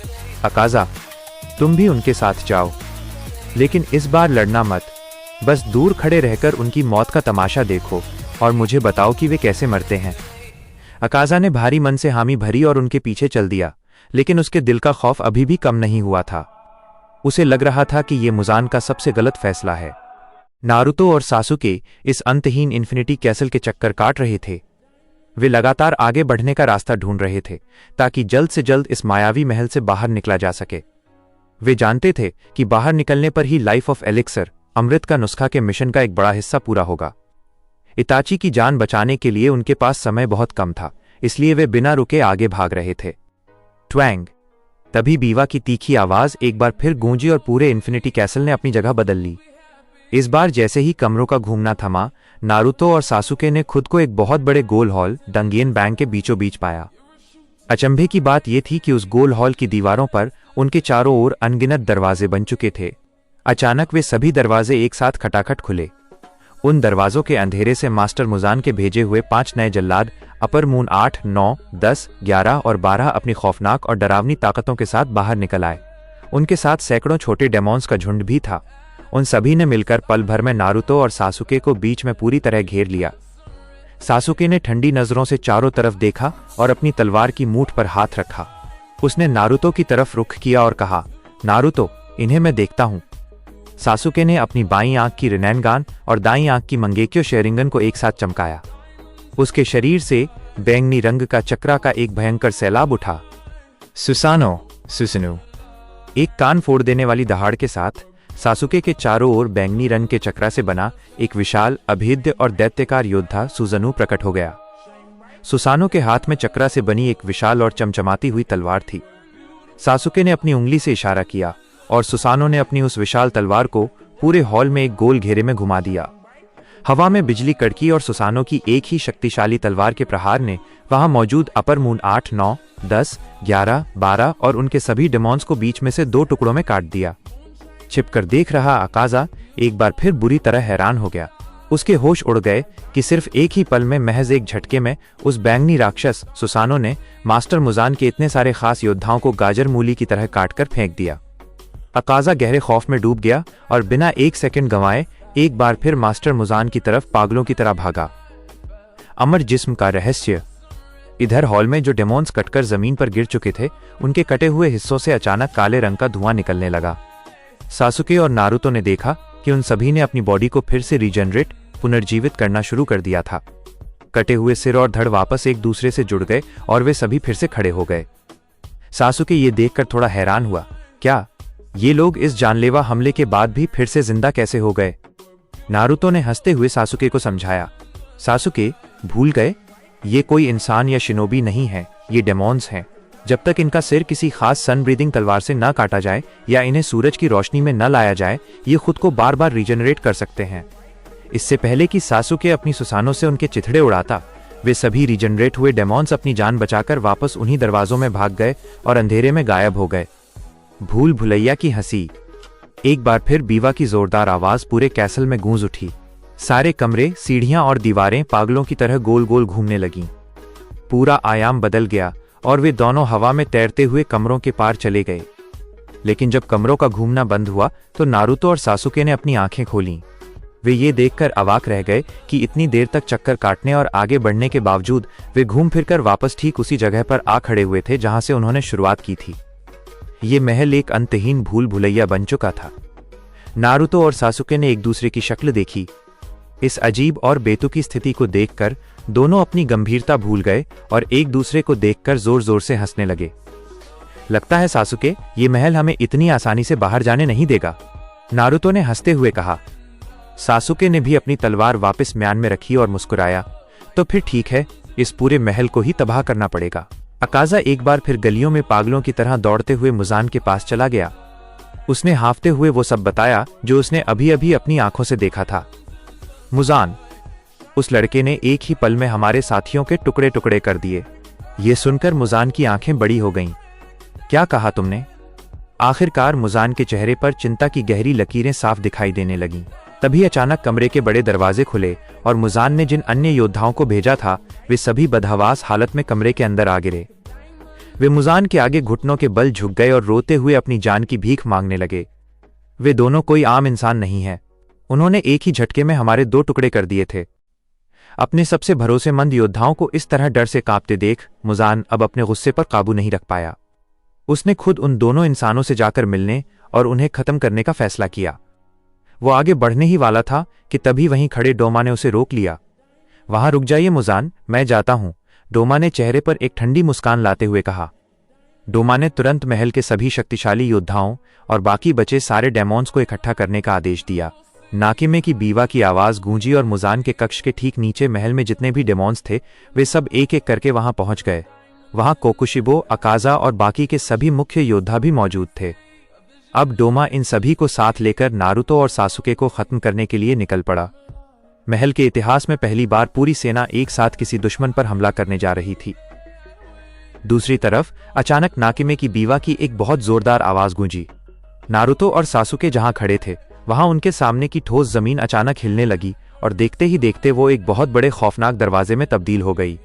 अकाजा, तुम भी उनके साथ जाओ, लेकिन इस बार लड़ना मत। बस दूर खड़े रहकर उनकी मौत का तमाशा देखो और मुझे बताओ कि वे कैसे मरते हैं। अकाजा ने भारी मन से हामी भरी और उनके पीछे चल दिया, लेकिन उसके दिल का खौफ अभी भी कम नहीं हुआ था। उसे लग रहा था कि यह मुजान का सबसे गलत फैसला है। नारुतो और सासुके इस अंतहीन इन्फिनिटी कैसल के चक्कर काट रहे थे। वे लगातार आगे बढ़ने का रास्ता ढूंढ रहे थे ताकि जल्द से जल्द इस मायावी महल से बाहर निकला जा सके। वे जानते थे कि बाहर निकलने पर ही लाइफ ऑफ एलिक्सर, अमृत का नुस्खा के मिशन का एक बड़ा हिस्सा पूरा होगा। इताची की जान बचाने के लिए उनके पास समय बहुत कम था, इसलिए वे बिना रुके आगे भाग रहे थे। ट्वैंग। तभी बीवा की तीखी आवाज एक बार फिर गूंजी और पूरे इन्फिनिटी कैसल ने अपनी जगह बदल ली। इस बार जैसे ही कमरों का घूमना थमा, नारुतो और सासुके ने खुद को एक बहुत बड़े गोल हॉल डंगियन बैंक के बीचों बीच पाया। अचंभे की बात यह थी कि उस गोल हॉल की दीवारों पर उनके चारों ओर अनगिनत दरवाजे बन चुके थे। अचानक वे सभी दरवाजे एक साथ खटाखट खुले। उन दरवाजों के अंधेरे से मास्टर मुजान के भेजे हुए 5 नए जल्लाद अपर मून 8, 9, 10, 11 और 12 अपनी खौफनाक और डरावनी ताकतों के साथ बाहर निकल आए। उनके साथ सैकड़ों छोटे डेमॉन्स का झुंड भी था। उन सभी ने मिलकर पल भर में नारुतो और सासुके को बीच में पूरी तरह घेर लिया। सासुके ने ठंडी नजरों से चारों तरफ देखा और अपनी तलवार की मूठ पर हाथ रखा। उसने नारुतो की तरफ रुख किया और कहा, नारुतो, इन्हें मैं देखता हूं। सासुके ने अपनी बाईं आंख की रिनैनगान और दाईं आंख की मंगेक्यो शेरिंगन को एक साथ चमकाया। उसके शरीर से बैंगनी रंग का चक्रा का एक भयंकर सैलाब उठा। सुसानो। एक कान फोड़ देने वाली दहाड़ के साथ सासुके के चारों ओर बैंगनी रंग के चक्रा से बना एक विशाल, अभेद्य और दैत्यकार योद्धा सुजनु प्रकट हो गया। सुसानो के हाथ में चक्रा से बनी एक विशाल और चमचमाती हुई तलवार थी। सासुके ने अपनी उंगली से इशारा किया और सुसानो ने अपनी उस विशाल तलवार को पूरे हॉल में एक गोल घेरे में घुमा दिया। हवा में बिजली कड़की और सुसानो की एक ही शक्तिशाली तलवार के प्रहार ने वहां मौजूद अपर मून 8, 9, 10, 11, 12 और उनके सभी डेमॉन्स को बीच में से 2 टुकड़ों में काट दिया। छिपकर देख रहा अकाजा एक बार फिर बुरी तरह हैरान हो गया। उसके होश उड़ गए कि सिर्फ एक ही पल में, महज एक झटके में, उस बैंगनी राक्षस सुसानो ने मास्टर मुजान के इतने सारे खास योद्धाओं को गाजर मूली की तरह काटकर फेंक दिया। अकाजा गहरे खौफ में डूब गया और बिना एक सेकंड गंवाए एक बार फिर मास्टर मुजान की तरफ पागलों की तरह भागा। अमर जिस्म का रहस्य। इधर हॉल में जो डेमॉन्स कटकर जमीन पर गिर चुके थे, उनके कटे हुए हिस्सों से अचानक काले रंग का धुआं निकलने लगा। सासुके और नारुतो ने देखा कि उन सभी ने अपनी बॉडी को फिर से रीजनरेट, पुनर्जीवित करना शुरू कर दिया था। कटे हुए सिर और धड़ वापस एक दूसरे से जुड़ गए और वे सभी फिर से खड़े हो गए। सासुके ये देखकर थोड़ा हैरान हुआ, क्या ये लोग इस जानलेवा हमले के बाद भी फिर से जिंदा कैसे हो गए? नारुतो ने हंसते हुए सासुके को समझाया, सासुके, भूल गए? ये कोई इंसान या शिनोबी नहीं है, ये डेमॉन्स हैं। जब तक इनका सिर किसी खास सन ब्रीदिंग तलवार से न काटा जाए या इन्हें सूरज की रोशनी में न लाया जाए, ये खुद को बार बार रीजनरेट कर सकते हैं। इससे पहले कि सासुके अपनी सुसानों से उनके चिथड़े उड़ाता, वे सभी रीजनरेट हुए डेमॉन्स अपनी जान बचाकर वापस उन्हीं दरवाजों में भाग गए और अंधेरे में गायब हो गए। भूल भुलैया की हंसी। एक बार फिर बीवा की जोरदार आवाज पूरे कैसल में गूंज उठी। सारे कमरे, सीढ़ियां और दीवारें पागलों की तरह गोल गोल घूमने लगीं। पूरा आयाम बदल गया और वे दोनों हवा में तैरते हुए कमरों के पार चले गए। लेकिन जब कमरों का घूमना बंद हुआ तो नारुतो और सासुके ने अपनी आंखें खोलीं। वे ये देखकर अवाक रह गए कि इतनी देर तक चक्कर काटने और आगे बढ़ने के बावजूद वे घूम फिरकर वापस ठीक उसी जगह पर आ खड़े हुए थे जहां से उन्होंने शुरुआत की थी। ये महल एक अंतहीन भूल भुलैया बन चुका था। नारुतो और सासुके ने एक दूसरे की शक्ल देखी। इस अजीब और बेतुकी स्थिति को देखकर दोनों अपनी गंभीरता भूल गए और एक दूसरे को देखकर जोर जोर से हंसने लगे। लगता है सासुके, ये महल हमें इतनी आसानी से बाहर जाने नहीं देगा, नारुतो ने हंसते हुए कहा। सासुके ने भी अपनी तलवार वापस म्यान में रखी और मुस्कुराया। तो फिर ठीक है, इस पूरे महल को ही तबाह करना पड़ेगा। अकाजा एक बार फिर गलियों में पागलों की तरह दौड़ते हुए मुजान के पास चला गया। उसने हांफते हुए वो सब बताया जो उसने अभी अभी अपनी आंखों से देखा था। मुजान, उस लड़के ने एक ही पल में हमारे साथियों के टुकड़े टुकड़े कर दिए। ये सुनकर मुजान की आंखें बड़ी हो गईं। क्या कहा तुमने? आखिरकार मुजान के चेहरे पर चिंता की गहरी लकीरें साफ दिखाई देने लगीं। तभी अचानक कमरे के बड़े दरवाजे खुले और मुजान ने जिन अन्य योद्धाओं को भेजा था वे सभी बदहवास हालत में कमरे के अंदर आ गिरे। वे मुजान के आगे घुटनों के बल झुक गए और रोते हुए अपनी जान की भीख मांगने लगे। वे दोनों कोई आम इंसान नहीं है। उन्होंने एक ही झटके में हमारे 2 टुकड़े कर दिए थे। अपने सबसे भरोसेमंद योद्धाओं को इस तरह डर से कांपते देख मुजान अब अपने गुस्से पर काबू नहीं रख पाया। उसने खुद उन दोनों इंसानों से जाकर मिलने और उन्हें खत्म करने का फैसला किया। वो आगे बढ़ने ही वाला था कि तभी वहीं खड़े डोमा ने उसे रोक लिया। वहां रुक जाइए मुजान, मैं जाता हूं, डोमा ने चेहरे पर एक ठंडी मुस्कान लाते हुए कहा। डोमा ने तुरंत महल के सभी शक्तिशाली योद्धाओं और बाकी बचे सारे डेमॉन्स को इकट्ठा करने का आदेश दिया। नाकिमे की बीवा की आवाज गूंजी और मुजान के कक्ष के ठीक नीचे महल में जितने भी डेमॉन्स थे वे सब एक एक करके वहां पहुंच गए। वहां कोकुशिबो, अकाजा और बाकी के सभी मुख्य योद्धा भी मौजूद थे। अब डोमा इन सभी को साथ लेकर नारुतो और सासुके को खत्म करने के लिए निकल पड़ा। महल के इतिहास में पहली बार पूरी सेना एक साथ किसी दुश्मन पर हमला करने जा रही थी। दूसरी तरफ अचानक नाकिमे की बीवा की एक बहुत जोरदार आवाज गूंजी। नारुतो और सासुके जहां खड़े थे वहां उनके सामने की ठोस जमीन अचानक हिलने लगी और देखते ही देखते वो एक बहुत बड़े खौफनाक दरवाजे में तब्दील हो गई।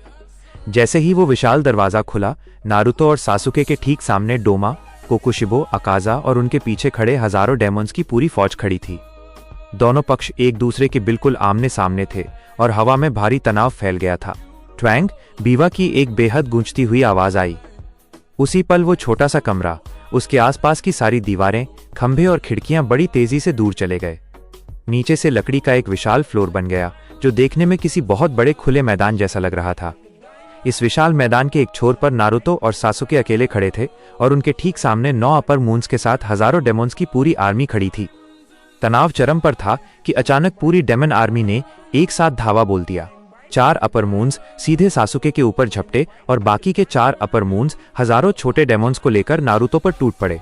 जैसे ही वो विशाल दरवाजा खुला, नारुतो और सासुके के ठीक सामने डोमा, कोकुशिबो, अकाजा और उनके पीछे खड़े हजारों डेमॉन्स की पूरी फौज खड़ी थी। दोनों पक्ष एक दूसरे के बिल्कुल आमने सामने थे और हवा में भारी तनाव फैल गया था। ट्वैंग, बीवा की एक बेहद गूंजती हुई आवाज आई। उसी पल वो छोटा सा कमरा, उसके आसपास की सारी दीवारें, खंभे और खिड़कियां बड़ी तेजी से दूर चले गए। नीचे से लकड़ी का एक विशाल फ्लोर बन गया जो देखने में किसी बहुत बड़े खुले मैदान जैसा लग रहा था। इस विशाल मैदान के एक छोर पर नारुतो और सासुके अकेले खड़े थे और उनके ठीक सामने 9 अपर मून्स के साथ हजारों डेमॉन्स की पूरी आर्मी खड़ी थी। तनाव चरम पर था कि अचानक पूरी डेमन आर्मी ने एक साथ धावा बोल दिया। 4 अपर मून्स सीधे सासुके के ऊपर झपटे और बाकी के 4 अपर मून्स हजारों छोटे डेमॉन्स को लेकर नारुतो पर टूट पड़े।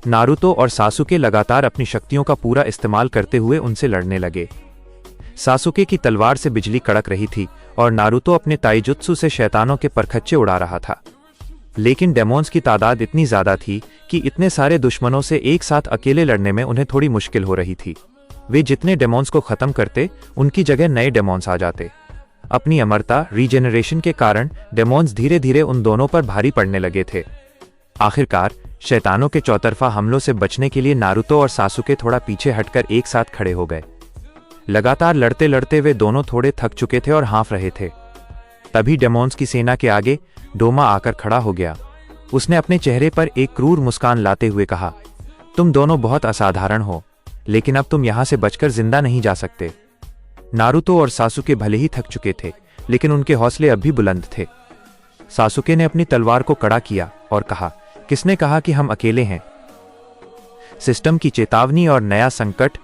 नारुतो और सासुके लगातार अपनी शक्तियों का पूरा इस्तेमाल करते हुए उनसे लड़ने लगे। सासुके की तलवार से बिजली कड़क रही थी और नारुतो अपने ताइजुत्सु से शैतानों के परखच्चे उड़ा रहा था। लेकिन डेमॉन्स की तादाद इतनी ज्यादा थी कि इतने सारे दुश्मनों से एक साथ अकेले लड़ने में उन्हें थोड़ी मुश्किल हो रही थी। वे जितने डेमॉन्स को खत्म करते उनकी जगह नए डेमॉन्स आ जाते। अपनी अमरता, रीजेनरेशन के कारण डेमॉन्स धीरे धीरे उन दोनों पर भारी पड़ने लगे थे। आखिरकार शैतानों के चौतरफा हमलों से बचने के लिए नारुतो और सासुके थोड़ा पीछे हटकर एक साथ खड़े हो गए। लगातार लड़ते लड़ते वे दोनों थोड़े थक चुके थे और हाँफ रहे थे। तभी डेमॉन्स की सेना के आगे डोमा आकर खड़ा हो गया। उसने अपने चेहरे पर एक क्रूर मुस्कान लाते हुए कहा, तुम दोनों बहुत असाधारण हो, लेकिन अब तुम यहां से बचकर जिंदा नहीं जा सकते। नारुतो और सासुके भले ही थक चुके थे, लेकिन उनके हौसले अब भी बुलंद थे। सासुके ने अपनी तलवार को कड़ा किया और कहा, किसने कहा कि हम अकेले हैं? सिस्टम की चेतावनी और नया संकट।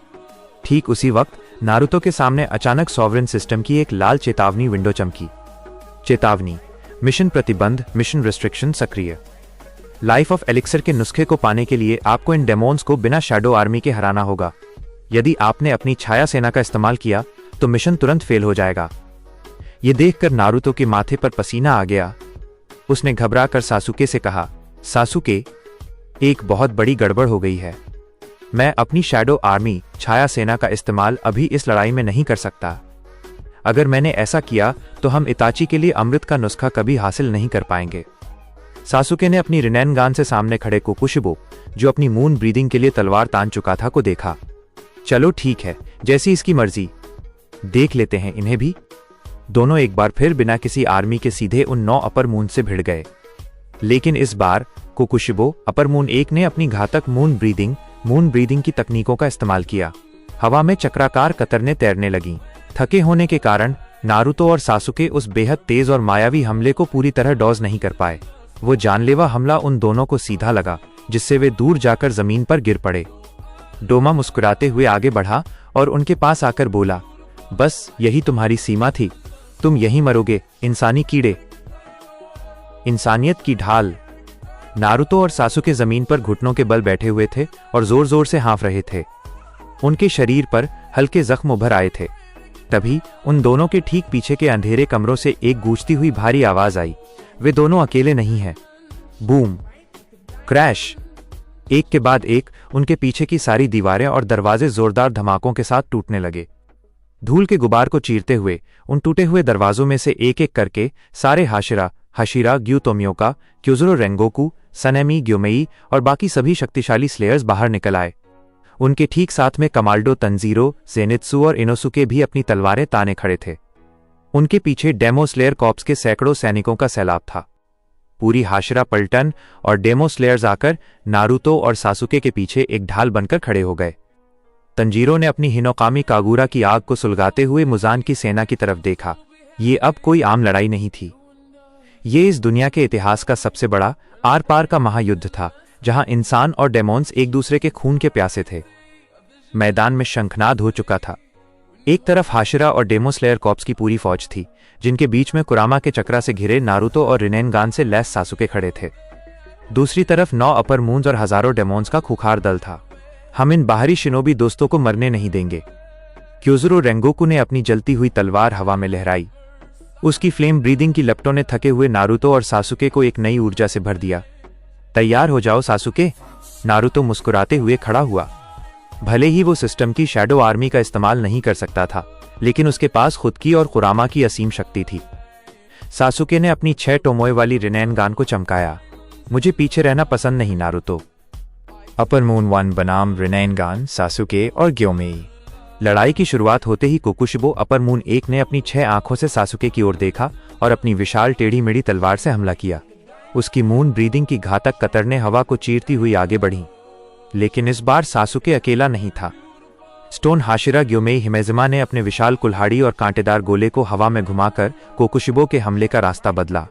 ठीक उसी वक्त नारुतो के सामने अचानक सॉवरेन सिस्टम की एक लाल चेतावनी विंडो चमकी। चेतावनी, मिशन प्रतिबंध, मिशन रिस्ट्रिक्शन सक्रिय। लाइफ ऑफ एलिक्सर के नुस्खे को पाने के लिए आपको इन डेमॉन्स को बिना शैडो आर्मी के हराना होगा। यदि आपने अपनी छाया सेना का इस्तेमाल किया तो मिशन तुरंत फेल हो जाएगा। ये देखकर नारुतो के माथे पर पसीना आ गया। उसने घबराकर सासुके से कहा, सासुके, एक बहुत बड़ी गड़बड़ हो गई है। मैं अपनी शैडो आर्मी छाया सेना का इस्तेमाल अभी इस लड़ाई में नहीं कर सकता। अगर मैंने ऐसा किया तो हम इताची के लिए अमृत का नुस्खा कभी हासिल नहीं कर पाएंगे। सासुके ने अपनी रिनेनगान से सामने खड़े कोकुशिबो, जो अपनी मून ब्रीदिंग के लिए तलवार तान चुका था, को देखा। चलो ठीक है, जैसी इसकी मर्जी, देख लेते हैं इन्हें भी। दोनों एक बार फिर बिना किसी आर्मी के सीधे उन 9 अपर मून से भिड़ गए। लेकिन इस बार कोकुशिबो अपर मून 1 ने अपनी घातक मून ब्रीदिंग की तकनीकों का इस्तेमाल किया। हवा में चक्राकार कतरने तैरने लगीं। थके होने के कारण नारुतो और सासुके उस बेहद तेज और मायावी हमले को पूरी तरह डॉज नहीं कर पाए। वो जानलेवा हमला उन दोनों को सीधा लगा, जिससे वे दूर जाकर जमीन पर गिर पड़े। डोमा मुस्कुराते हुए आगे बढ़ा और उनके पास आकर बोला, बस यही तुम्हारी सीमा थी, तुम यहीं मरोगे, इंसानी कीड़े। इंसानियत की ढाल। नारुतो और सासुके जमीन पर घुटनों के बल बैठे हुए थे और जोर जोर से हाँफ रहे थे। उनके शरीर पर हल्के जख्म उभर आए थे। तभी उन दोनों के ठीक पीछे के अंधेरे कमरों से एक गूंजती हुई भारी आवाज आई। वे दोनों अकेले नहीं हैं। Boom, crash. एक के बाद एक उनके पीछे की सारी दीवारें और दरवाजे जोरदार धमाकों के साथ टूटने लगे। धूल के गुबार को चीरते हुए उन टूटे हुए दरवाजों में से एक एक करके सारे हाशिरा ग्यूतोमियोका, क्यूजुरो रेंगोकू, सनेमी, ग्योमेई और बाकी सभी शक्तिशाली स्लेयर्स बाहर निकल आए। उनके ठीक साथ में कमाल्डो, तंजीरो, जेनित्सु और इनोसुके भी अपनी तलवारें ताने खड़े थे। उनके पीछे डेमो स्लेयर कॉर्प्स के सैकड़ों सैनिकों का सैलाब था। पूरी हाशिरा पलटन और डेमो स्लेयर्स आकर नारुतो और सासुके के पीछे एक ढाल बनकर खड़े हो गए। तंजीरो ने अपनी हिनोकामी कागुरा की आग को सुलगाते हुए मुजान की सेना की तरफ देखा। ये अब कोई आम लड़ाई नहीं थी। ये इस दुनिया के इतिहास का सबसे बड़ा आर पार का महायुद्ध था, जहां इंसान और डेमोन्स एक दूसरे के खून के प्यासे थे। मैदान में शंखनाद हो चुका था। एक तरफ हाशिरा और डेमो स्लेयर कॉर्प्स की पूरी फौज थी, जिनके बीच में कुरामा के चक्रा से घिरे नारुतो और रिनेनगान से लैस सासुके खड़े थे। दूसरी तरफ 9 अपर मून्स और हजारों डेमोन्स का खूंखार दल था। हम इन बाहरी शिनोबी दोस्तों को मरने नहीं देंगे। क्यूजुरो रेंगोकू ने अपनी जलती हुई तलवार हवा में लहराई। उसकी फ्लेम ब्रीदिंग की लपटों ने थके हुए नारुतो और सासुके को एक नई ऊर्जा से भर दिया। तैयार हो जाओ सासुके। नारुतो मुस्कुराते हुए खड़ा हुआ। भले ही वो सिस्टम की शैडो आर्मी का इस्तेमाल नहीं कर सकता था, लेकिन उसके पास खुद की और कुरामा की असीम शक्ति थी। सासुके ने अपनी 6 टोमोए वाली रिनेनगान को चमकाया। मुझे पीछे रहना पसंद नहीं नारुतो। अपर मून 1 बनाम रिनेनगान, सासुके और ग्योमेई। लड़ाई की शुरुआत होते ही कोकुशिबो अपर मून 1 ने अपनी 6 आंखों से सासुके की ओर देखा और अपनी विशाल टेढ़ी मेढ़ी तलवार से हमला किया। उसकी मून ब्रीदिंग की घातक कतरने हवा को चीरती हुई आगे बढ़ी। लेकिन इस बार सासुके अकेला नहीं था। स्टोन हाशिरा ग्योमेई हिमेजिमा ने अपने विशाल कुल्हाड़ी और कांटेदार गोले को हवा में घुमाकर कोकुशिबो के हमले का रास्ता बदला।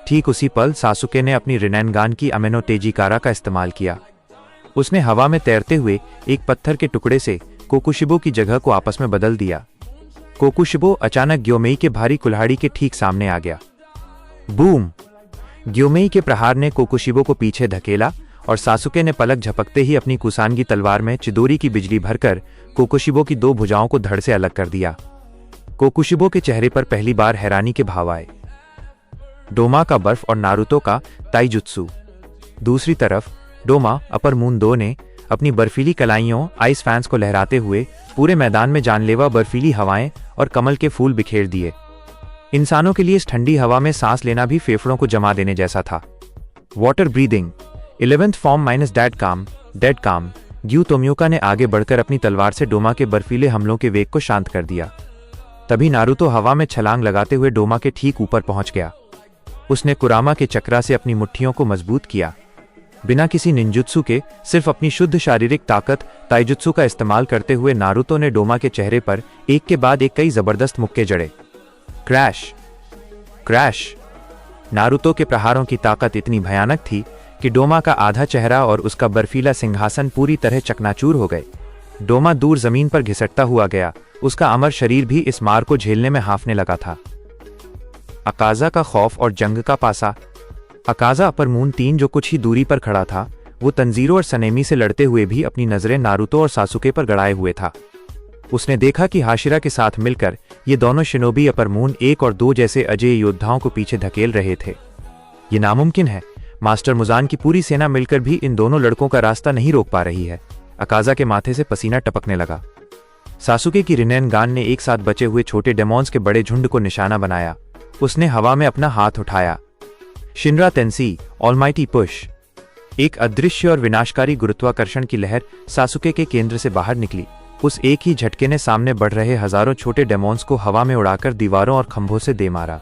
ठीक उसी पल सासुके ने अपनी रिनेनगान की अमेनो तेजिकारा का इस्तेमाल किया। उसने हवा में तैरते हुए एक पत्थर के टुकड़े से कोकुशिबो की जगह को आपस में बदल दिया। कोकुशिबो अचानक ग्योमेई के भारी कुल्हाड़ी के ठीक सामने आ गया। बूम! ग्योमेई के प्रहार ने कोकुशिबो को पीछे धकेला और सासुके ने पलक झपकते ही अपनी कुसानगी तलवार में चिदोरी की बिजली भरकर कोकुशिबो की 2 भुजाओं को धड़ से अलग कर दिया। कोकुशिबो के चेहरे पर पहली बार हैरानी के भाव आए। डोमा का बर्फ और नारुतो का ताइजुत्सु। दूसरी तरफ डोमा अपर मून 2 ने अपनी बर्फीली कलाइयों आइस फैंस को लहराते हुए पूरे मैदान में जानलेवा बर्फीली हवाएं और कमल के फूल बिखेर दिए। इंसानों के लिए इस ठंडी हवा में सांस लेना भी फेफड़ों को जमा देने जैसा था। Water breathing 11th form dead काम। ग्यू तोमियोका ने आगे बढ़कर अपनी तलवार से डोमा के बर्फीले हमलों के वेग को शांत कर दिया। तभी नारुतो हवा में छलांग लगाते हुए डोमा के ठीक ऊपर पहुंच गया। उसने कुरामा के चक्रा से अपनी मुट्ठियों को मजबूत किया। बिना किसी निंजुत्सु के सिर्फ अपनी शुद्ध शारीरिक ताकत ताइजुत्सु का इस्तेमाल करते हुए नारुतो ने डोमा के चेहरे पर एक के बाद एक कई जबरदस्त मुक्के जड़े। Crash crash. नारुतो के प्रहारों की ताकत इतनी भयानक थी कि डोमा का आधा चेहरा और उसका बर्फीला सिंहासन पूरी तरह चकनाचूर हो गए। डोमा दूर जमीन पर घिसटता हुआ गया। उसका अमर शरीर भी इस मार को झेलने में हांफने लगा था। अकाजा का खौफ और जंग का पासा। अकाजा अपर मून 3 जो कुछ ही दूरी पर खड़ा था, वो तंजीरो और सनेमी से लड़ते हुए भी अपनी नजरें नारुतो और सासुके पर गड़ाए हुए था। उसने देखा कि हाशिरा के साथ मिलकर ये दोनों शिनोबी अपर मून 1 और 2 जैसे अजेय योद्धाओं को पीछे धकेल रहे थे। ये नामुमकिन है, मास्टर मुजान की पूरी सेना मिलकर भी इन दोनों लड़कों का रास्ता नहीं रोक पा रही है। अकाजा के माथे से पसीना टपकने लगा। सासुके की रिनेनगान ने एक साथ बचे हुए छोटे डेमोन्स के बड़े झुंड को निशाना बनाया। उसने हवा में अपना हाथ उठाया। शिनरा तेंसी, ऑलमाइटी पुश। एक अदृश्य और विनाशकारी गुरुत्वाकर्षण की लहर सासुके के केंद्र से बाहर निकली। उस एक ही झटके ने सामने बढ़ रहे हजारों छोटे डेमोन्स को हवा में उड़ाकर दीवारों और खंभों से दे मारा।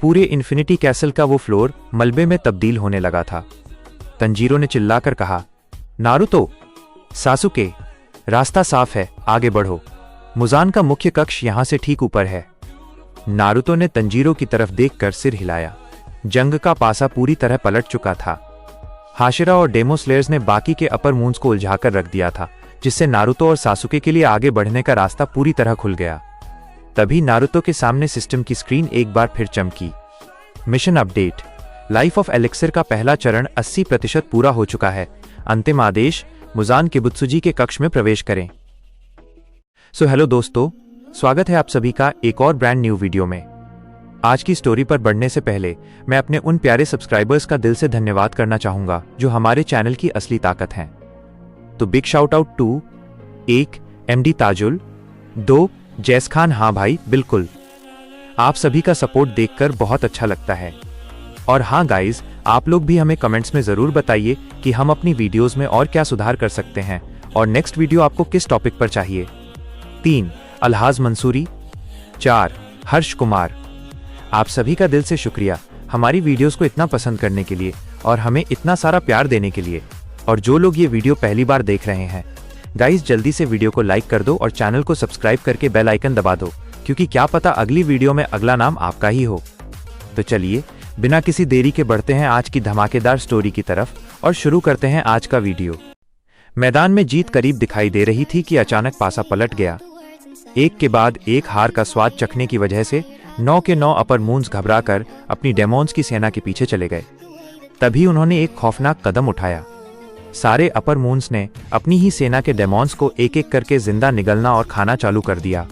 पूरे इन्फिनिटी कैसल का वो फ्लोर मलबे में तब्दील होने लगा था। तंजीरो ने चिल्लाकर कहा, नारुतो, सासुके, रास्ता साफ है, आगे बढ़ो। मुजान का मुख्य कक्ष यहां से ठीक ऊपर है। नारुतो ने तंजीरो की तरफ देखकर सिर हिलाया। जंग का पासा पूरी तरह पलट चुका था। हाशिरा और डेमो स्लेयर्स ने बाकी के अपर मून्स को उलझाकर रख दिया था, जिससे नारुतो और सासुके के लिए आगे बढ़ने का रास्ता पूरी तरह खुल गया। तभी नारुतो के सामने सिस्टम की स्क्रीन एक बार फिर चमकी। Mission update, life of elixir का पहला चरण 80% पूरा हो चुका है। अंतिम आदेश, मुजान किबुत्सुजी के कक्ष में प्रवेश करें। हेलो दोस्तों, स्वागत है आप सभी का एक और ब्रांड न्यू वीडियो में। आज की स्टोरी पर बढ़ने से पहले मैं अपने उन प्यारे सब्सक्राइबर्स का दिल से धन्यवाद करना चाहूंगा जो हमारे चैनल की असली ताकत हैं। तो big shout out to 1 MD Tajul, 2 Jais Khan, हाँ भाई बिल्कुल, आप सभी का सपोर्ट देखकर बहुत अच्छा लगता है। और हाँ गाइज, आप लोग भी हमें कमेंट्स में जरूर बताइए कि हम अपनी वीडियोस में और क्या सुधार कर सकते हैं और नेक्स्ट वीडियो आपको किस टॉपिक पर चाहिए। 3 अलहाज मंसूरी, 4 हर्ष कुमार, आप सभी का दिल से शुक्रिया हमारी वीडियोस को इतना पसंद करने के लिए और हमें इतना सारा प्यार देने के लिए। और जो लोग ये वीडियो पहली बार देख रहे हैं, गाइस जल्दी से वीडियो को लाइक कर दो और चैनल को सब्सक्राइब करके बेल आइकन दबा दो, क्योंकि क्या पता अगली वीडियो में अगला नाम आपका ही हो। तो चलिए बिना किसी देरी के बढ़ते हैं आज की धमाकेदार स्टोरी की तरफ और शुरू करते हैं आज का वीडियो। मैदान में जीत करीब दिखाई दे रही थी कि अचानक पासा पलट गया। एक के बाद एक हार का स्वाद चखने की वजह से 9 के 9 अपर मून्स घबराकर अपनी डेमोन्स की सेना के पीछे चले गए। तभी उन्होंने एक खौफनाक कदम उठाया। सारे अपर मून्स ने अपनी ही सेना के डेमोन्स को एक एक करके जिंदा निगलना और खाना चालू कर दिया।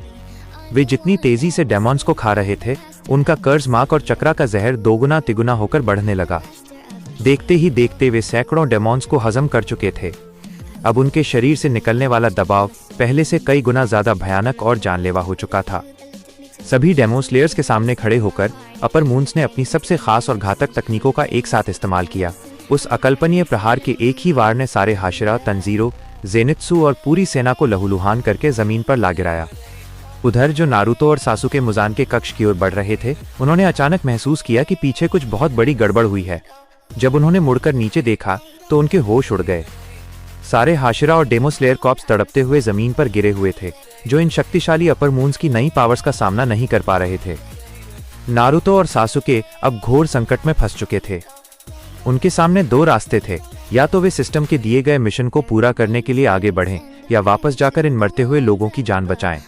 वे जितनी तेजी से डेमोन्स को खा रहे थे, उनका कर्ज मार्क और चक्रा का जहर दोगुना तिगुना होकर बढ़ने लगा। देखते ही देखते वे सैकड़ों डेमोन्स को हजम कर चुके थे। अब उनके शरीर से निकलने वाला दबाव पहले से कई गुना ज्यादा भयानक और जानलेवा हो चुका था। सभी डेमो स्लेयर्स के सामने खड़े होकर अपर मून्स ने अपनी सबसे खास और घातक तकनीकों का एक साथ इस्तेमाल किया। उस अकल्पनीय प्रहार के एक ही वार ने सारे हाशिरा, तंजीरो, जेनित्सु और पूरी सेना को लहूलुहान करके जमीन पर ला गिराया। उधर जो नारुतो और सासुके मुजान के कक्ष की ओर बढ़ रहे थे, उन्होंने अचानक महसूस किया कि पीछे कुछ बहुत बड़ी गड़बड़ हुई है। जब उन्होंने मुड़कर नीचे देखा तो उनके होश उड़ गए। सारे हाशिरा और डेमो स्लेयर कॉप्स तड़पते हुए जमीन पर गिरे हुए थे, जो इन शक्तिशाली अपर मून्स की नई पावर्स का सामना नहीं कर पा रहे थे। नारुतो और सासुके अब घोर संकट में फंस चुके थे। उनके सामने 2 रास्ते थे, या तो वे सिस्टम के दिए गए मिशन को पूरा करने के लिए आगे बढ़ें या वापस जाकर इन मरते हुए लोगों की जान बचाएं।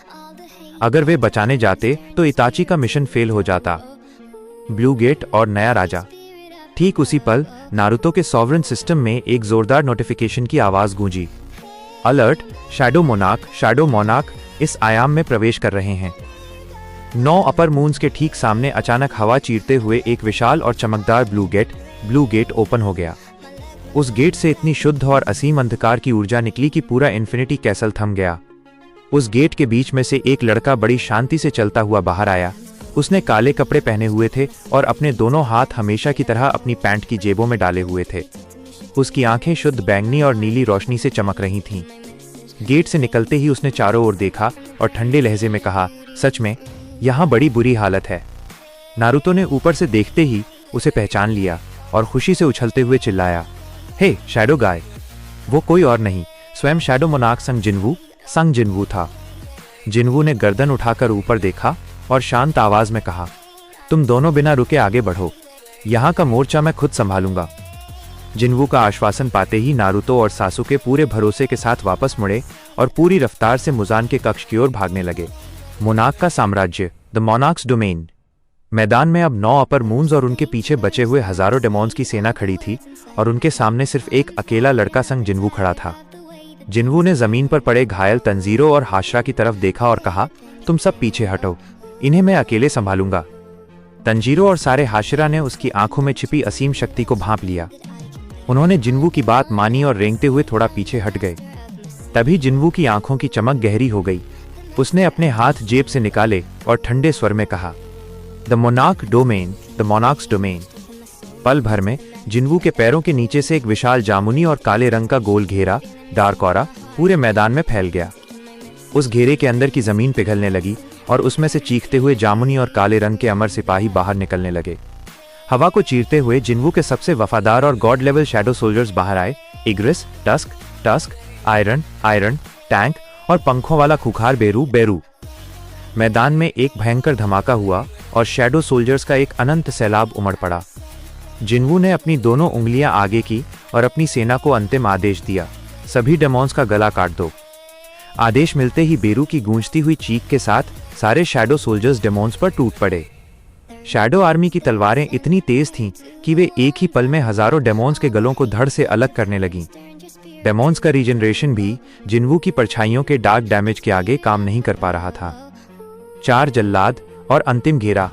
अगर वे बचाने जाते तो इताची का मिशन फेल हो जाता। ब्लू गेट और नया राजा। ठीक उसी पल नारुतो के सॉवरेन सिस्टम में एक जोरदार नोटिफिकेशन की आवाज गूंजी। अलर्ट, शैडो मोनार्क इस आयाम में प्रवेश कर रहे हैं। 9 अपर मून्स के ठीक सामने अचानक हवा चीरते हुए एक विशाल और चमकदार ब्लू गेट ओपन हो गया। उस गेट से इतनी शुद्ध और असीम अंधकार की ऊर्जा निकली कि पूरा इन्फिनिटी कैसल थम गया। उस गेट के बीच में से एक लड़का बड़ी शांति से चलता हुआ बाहर आया। उसने काले कपड़े पहने हुए थे और अपने दोनों हाथ हमेशा की तरह अपनी पैंट की जेबों में डाले हुए थे। उसकी आंखें शुद्ध बैंगनी और नीली रोशनी से चमक रही थीं। गेट से निकलते ही उसने चारों ओर देखा और ठंडे लहजे में कहा, सच में यहाँ बड़ी बुरी हालत है। नारुतो ने ऊपर से देखते ही उसे पहचान लिया और खुशी से उछलते हुए चिल्लाया, हे शैडो गाय। वो कोई और नहीं, स्वयं शैडो मोनार्क संग जिनवू था। जिनवू ने गर्दन उठाकर ऊपर देखा और शांत आवाज में कहा, तुम दोनों बिना रुके आगे बढ़ो, यहाँ का मोर्चा मैं खुद संभालूंगा। जिनवू का आश्वासन पाते ही नारुतो और सासुके पूरे भरोसे के साथ वापस मुड़े और पूरी रफ्तार से मुजान के कक्ष की ओर भागने लगे। मोनार्क का साम्राज्य, द मोनार्क्स डोमेन। मैदान में अब 9 अपर मून्स और उनके पीछे बचे हुए हजारों डेमॉन्स की सेना खड़ी थी और उनके सामने सिर्फ एक अकेला लड़का संग जिन्वू खड़ा था। जिन्वू ने जमीन पर पड़े घायल तंजीरो और हाशरा की तरफ देखा और कहा, तुम सब पीछे हटो, इन्हें मैं अकेले संभालूंगा। तंजीरो और सारे हाशिरा ने उसकी आंखों में छिपी असीम शक्ति को भांप लिया। उन्होंने जिन्वू की बात मानी और रेंगते हुए थोड़ा पीछे हट गए। तभी जिन्वू की आंखों की चमक गहरी हो गई। उसने अपने हाथ जेब से निकाले और ठंडे स्वर में कहा, the monarch domain, the monarchs domain. पल भर में जिन्वू के पैरों के नीचे से एक विशाल जामुनी और काले रंग का गोल घेरा, डार्क ऑरा, पूरे मैदान में फैल गया। उस घेरे के अंदर की जमीन पिघलने लगी और उसमें से चीखते हुए जामुनी और काले रंग के अमर सिपाही बाहर निकलने लगे। हवा को चीरते हुए जिन्वू के सबसे वफादार और गॉड लेवल शैडो सोल्जर्स बाहर आए। Igris, Tusk, Tusk, Iron, Iron, Tank और पंखों वाला खूंखार बेरू, बेरू। मैदान में एक भयंकर धमाका हुआ और शैडो सोल्जर्स का एक अनंत सैलाब उमड़ पड़ा। जिन्वू ने अपनी दोनों उंगलियां आगे की और अपनी सेना को अंतिम आदेश दिया, सभी डेमॉन्स का गला काट दो। आदेश मिलते ही बेरू की गूंजती हुई चीख के साथ सारे शैडो सोल्जर्स डेमॉन्स पर टूट पड़े। शैडो आर्मी की तलवारें इतनी तेज थीं कि वे एक ही पल में हजारों डेमॉन्स के गलों को धड़ से अलग करने लगीं। डेमॉन्स का रीजनरेशन भी जिन्वू की परछाइयों के डार्क डैमेज के आगे काम नहीं कर पा रहा था। 4 जल्लाद और अंतिम घेरा।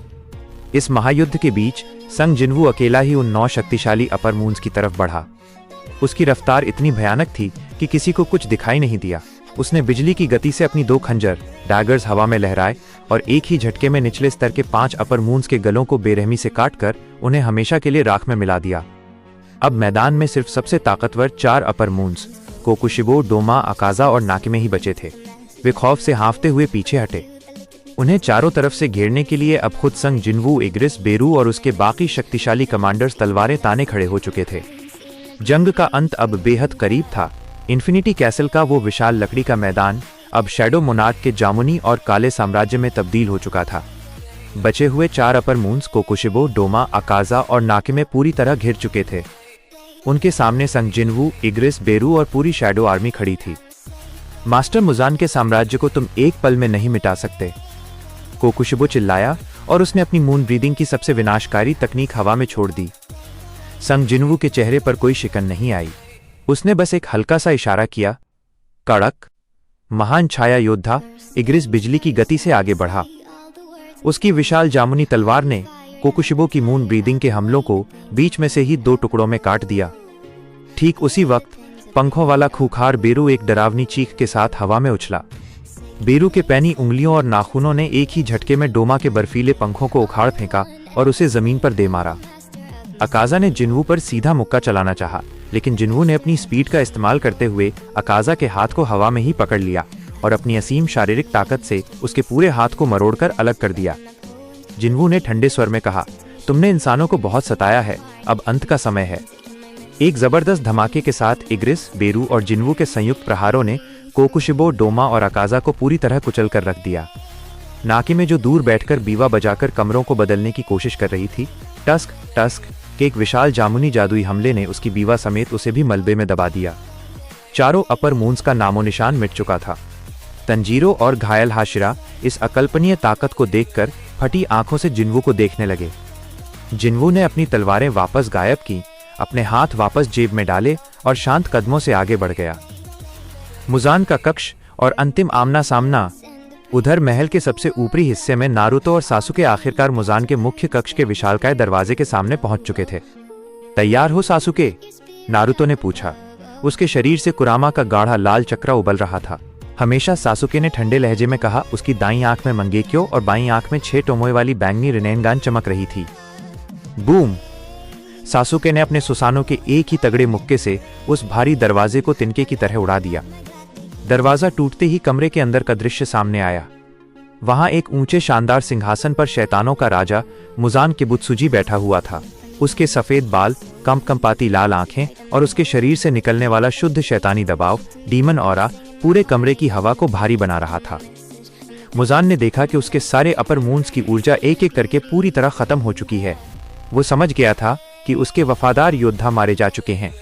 इस महायुद्ध के बीच संग जिन्वू अकेला ही उन 9 शक्तिशाली अपर मून्स की तरफ बढ़ा। उसकी रफ्तार इतनी भयानक थी कि किसी को कुछ दिखाई नहीं दिया। उसने बिजली की गति से अपनी 2 खंजर डैगर्स हवा में लहराए और एक ही झटके में निचले स्तर के 5 अपर मून्स के गलों को बेरहमी से काटकर उन्हें हमेशा के लिए राख में मिला दिया। अब मैदान में सिर्फ सबसे ताकतवर 4 अपर मून्स कोकुशिबो, डोमा, अकाजा और नाकिमे ही बचे थे। वे खौफ से हाँफते हुए पीछे हटे। उन्हें चारों तरफ से घेरने के लिए अब खुद संग जिन्वू, इग्रिस, बेरू और उसके बाकी शक्तिशाली कमांडर्स तलवारें ताने खड़े हो चुके थे। जंग का अंत अब बेहद करीब था। इन्फिनिटी कैसल का वो विशाल लकड़ी का मैदान अब शैडो मोनार्क के जामुनी और काले साम्राज्य में तब्दील हो चुका था। बचे हुए 4 अपर मून्स कोकुशिबो, डोमा, अकाजा और नाकिमे पूरी तरह घिर चुके थे। उनके सामने संग जिन्वू, इग्रिस, बेरू और पूरी शैडो आर्मी खड़ी थी। मास्टर मुजान के साम्राज्य को तुम एक पल में नहीं मिटा सकते, कोकुशिबो चिल्लाया और उसने अपनी मून ब्रीदिंग की सबसे विनाशकारी तकनीक हवा में छोड़ दी। संग जिन्वू के चेहरे पर कोई शिकन नहीं आई। उसने बस एक हल्का सा इशारा किया। कड़क, महान छाया योद्धा इग्रिस बिजली की गति से आगे बढ़ा। उसकी विशाल जामुनी तलवार ने कोकुशिबो की मून ब्रीदिंग के हमलों को बीच में से ही 2 टुकड़ों में काट दिया। ठीक उसी वक्त पंखों वाला खूंखार बेरू एक डरावनी चीख के साथ हवा में उछला। बेरू के पैनी उंगलियों और नाखूनों ने एक ही झटके में डोमा के बर्फीले पंखों को उखाड़ फेंका और उसे जमीन पर दे मारा। अकाजा ने जिन्वू पर सीधा मुक्का चलाना चाहा, लेकिन जिन्वू ने अपनी स्पीड का इस्तेमाल करते हुए अकाजा के हाथ को हवा में ही पकड़ लिया और अपनी असीम शारीरिक ताकत से उसके पूरे हाथ को मरोड़कर अलग कर दिया। जिन्वू ने ठंडे स्वर में कहा, तुमने इंसानों को बहुत सताया है, अब अंत का समय है। एक जबरदस्त धमाके के साथ इग्रिस, बेरू और जिन्वू के संयुक्त प्रहारों ने कोकुशिबो, डोमा और अकाजा को पूरी तरह कुचल कर रख दिया। नाकिमे जो दूर बैठकर बीवा बजाकर कमरों को बदलने की कोशिश कर रही थी, टस्क के एक विशाल जामुनी जादुई हमले ने उसकी बीवा समेत उसे भी मलबे में दबा दिया। चारों अपर मून्स का नामो निशान मिट चुका था। तंजीरो और घायल हाशिरा इस अकल्पनीय ताकत को देखकर फटी आंखों से जिन्वू को देखने लगे। जिन्वू ने अपनी तलवारें वापस गायब की, अपने हाथ वापस जेब में डाले और शांत कदमों से आगे बढ़ गया। मुजान का कक्ष और अंतिम आमना सामना। उधर महल के सबसे ऊपरी हिस्से में नारुतो और सासुके आखिरकार मुजान के मुख्य कक्ष के विशालकाय दरवाजे के सामने पहुंच चुके थे। तैयार हो सासुके? नारुतो ने पूछा। उसके शरीर से कुरामा का गाढ़ा लाल चक्रा उबल रहा था। हमेशा सासुके ने ठंडे लहजे में कहा। उसकी दाईं आंख में मंगेक्यो और बाईं आंख में 6 टोमोए वाली बैंगनी रिनेनगान चमक रही थी। बूम! सासुके ने अपने सुसानों के एक ही तगड़े मुक्के से उस भारी दरवाजे को तिनके की तरह उड़ा दिया। दरवाजा टूटते ही कमरे के अंदर का दृश्य सामने आया। वहां एक ऊंचे शानदार सिंहासन पर शैतानों का राजा मुजान किबुत्सुजी बैठा हुआ था। उसके सफेद बाल, कंपकंपाती लाल आंखें और उसके शरीर से निकलने वाला शुद्ध शैतानी दबाव, डीमन ऑरा, पूरे कमरे की हवा को भारी बना रहा था। मुजान ने देखा कि उसके सारे अपर मून्स की ऊर्जा एक एक करके पूरी तरह खत्म हो चुकी है। वो समझ गया था कि उसके वफादार योद्धा मारे जा चुके हैं।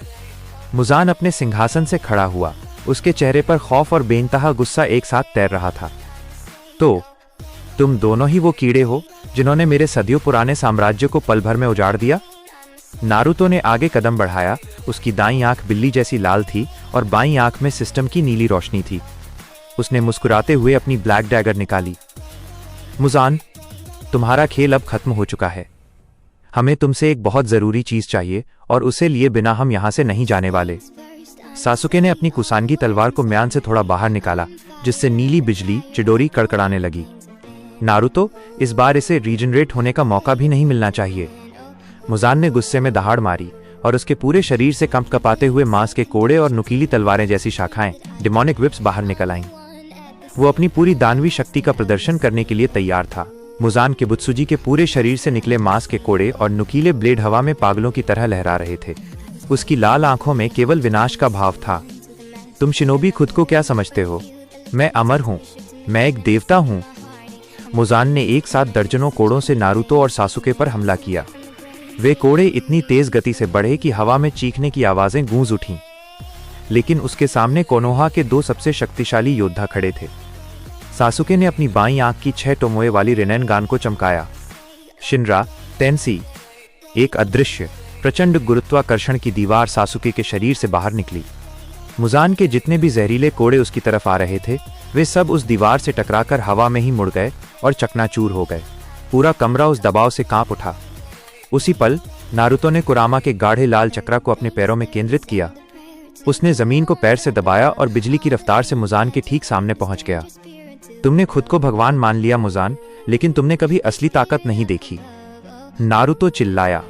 मुजान अपने सिंहासन से खड़ा हुआ। उसके चेहरे पर खौफ और बेइंतहा गुस्सा एक साथ तैर रहा था। तो तुम दोनों ही वो कीड़े हो जिन्होंने मेरे सदियों पुराने साम्राज्य को पल भर में उजाड़ दिया। नारुतो ने आगे कदम बढ़ाया। उसकी दाईं आंख बिल्ली जैसी लाल थी और बाईं आंख में सिस्टम की नीली रोशनी थी। उसने मुस्कुराते हुए अपनी ब्लैक डैगर निकाली। मुजान, तुम्हारा खेल अब खत्म हो चुका है। हमें तुमसे एक बहुत जरूरी चीज चाहिए और उसे लिए बिना हम यहां से नहीं जाने वाले। सासुके ने अपनी कुसानगी तलवार को म्यान से थोड़ा बाहर निकाला, जिससे नीली बिजली चिडोरी कड़कड़ाने लगी। नारुतो, इस बार इसे रीजनरेट होने का मौका भी नहीं मिलना चाहिए। मुजान ने गुस्से में दहाड़ मारी और उसके पूरे शरीर से कंप कपाते हुए मांस के कोड़े और नुकीली तलवारें जैसी शाखाएं, डिमोनिक विप्स, बाहर निकल आईं। वो अपनी पूरी दानवी शक्ति का प्रदर्शन करने के लिए तैयार था। मुजान के बुत्सुजी के पूरे शरीर से निकले मांस के कोड़े और नुकीले ब्लेड हवा में पागलों की तरह लहरा रहे थे। उसकी लाल आंखों में केवल विनाश का भाव था। तुम शिनोबी खुद को क्या समझते हो? मैं अमर हूं, मैं एक देवता हूं। मुजान ने एक साथ दर्जनों कोड़ों से नारुतो और सासुके पर हमला किया। वे कोड़े इतनी तेज गति से बढ़े कि हवा में चीखने की आवाजें गूंज उठीं। लेकिन उसके सामने कोनोहा के 2 सबसे शक्तिशाली योद्धा खड़े थे। सासुके ने अपनी बाईं आंख की 6 टोमोए वाली रेनेनगान को चमकाया। शिनरा, तेंसी। एक अदृश्य प्रचंड गुरुत्वाकर्षण की दीवार सासुके के शरीर से बाहर निकली। मुजान के जितने भी जहरीले कोड़े उसकी तरफ आ रहे थे, वे सब उस दीवार से टकराकर हवा में ही मुड़ गए और चकनाचूर हो गए। पूरा कमरा उस दबाव से कांप उठा। उसी पल नारुतो ने कुरामा के गाढ़े लाल चक्रा को अपने पैरों में केंद्रित किया। उसने जमीन को पैर से दबाया और बिजली की रफ्तार से मुजान के ठीक सामने पहुंच गया। तुमने खुद को भगवान मान लिया मुजान, लेकिन तुमने कभी असली ताकत नहीं देखी। नारुतो चिल्लाया।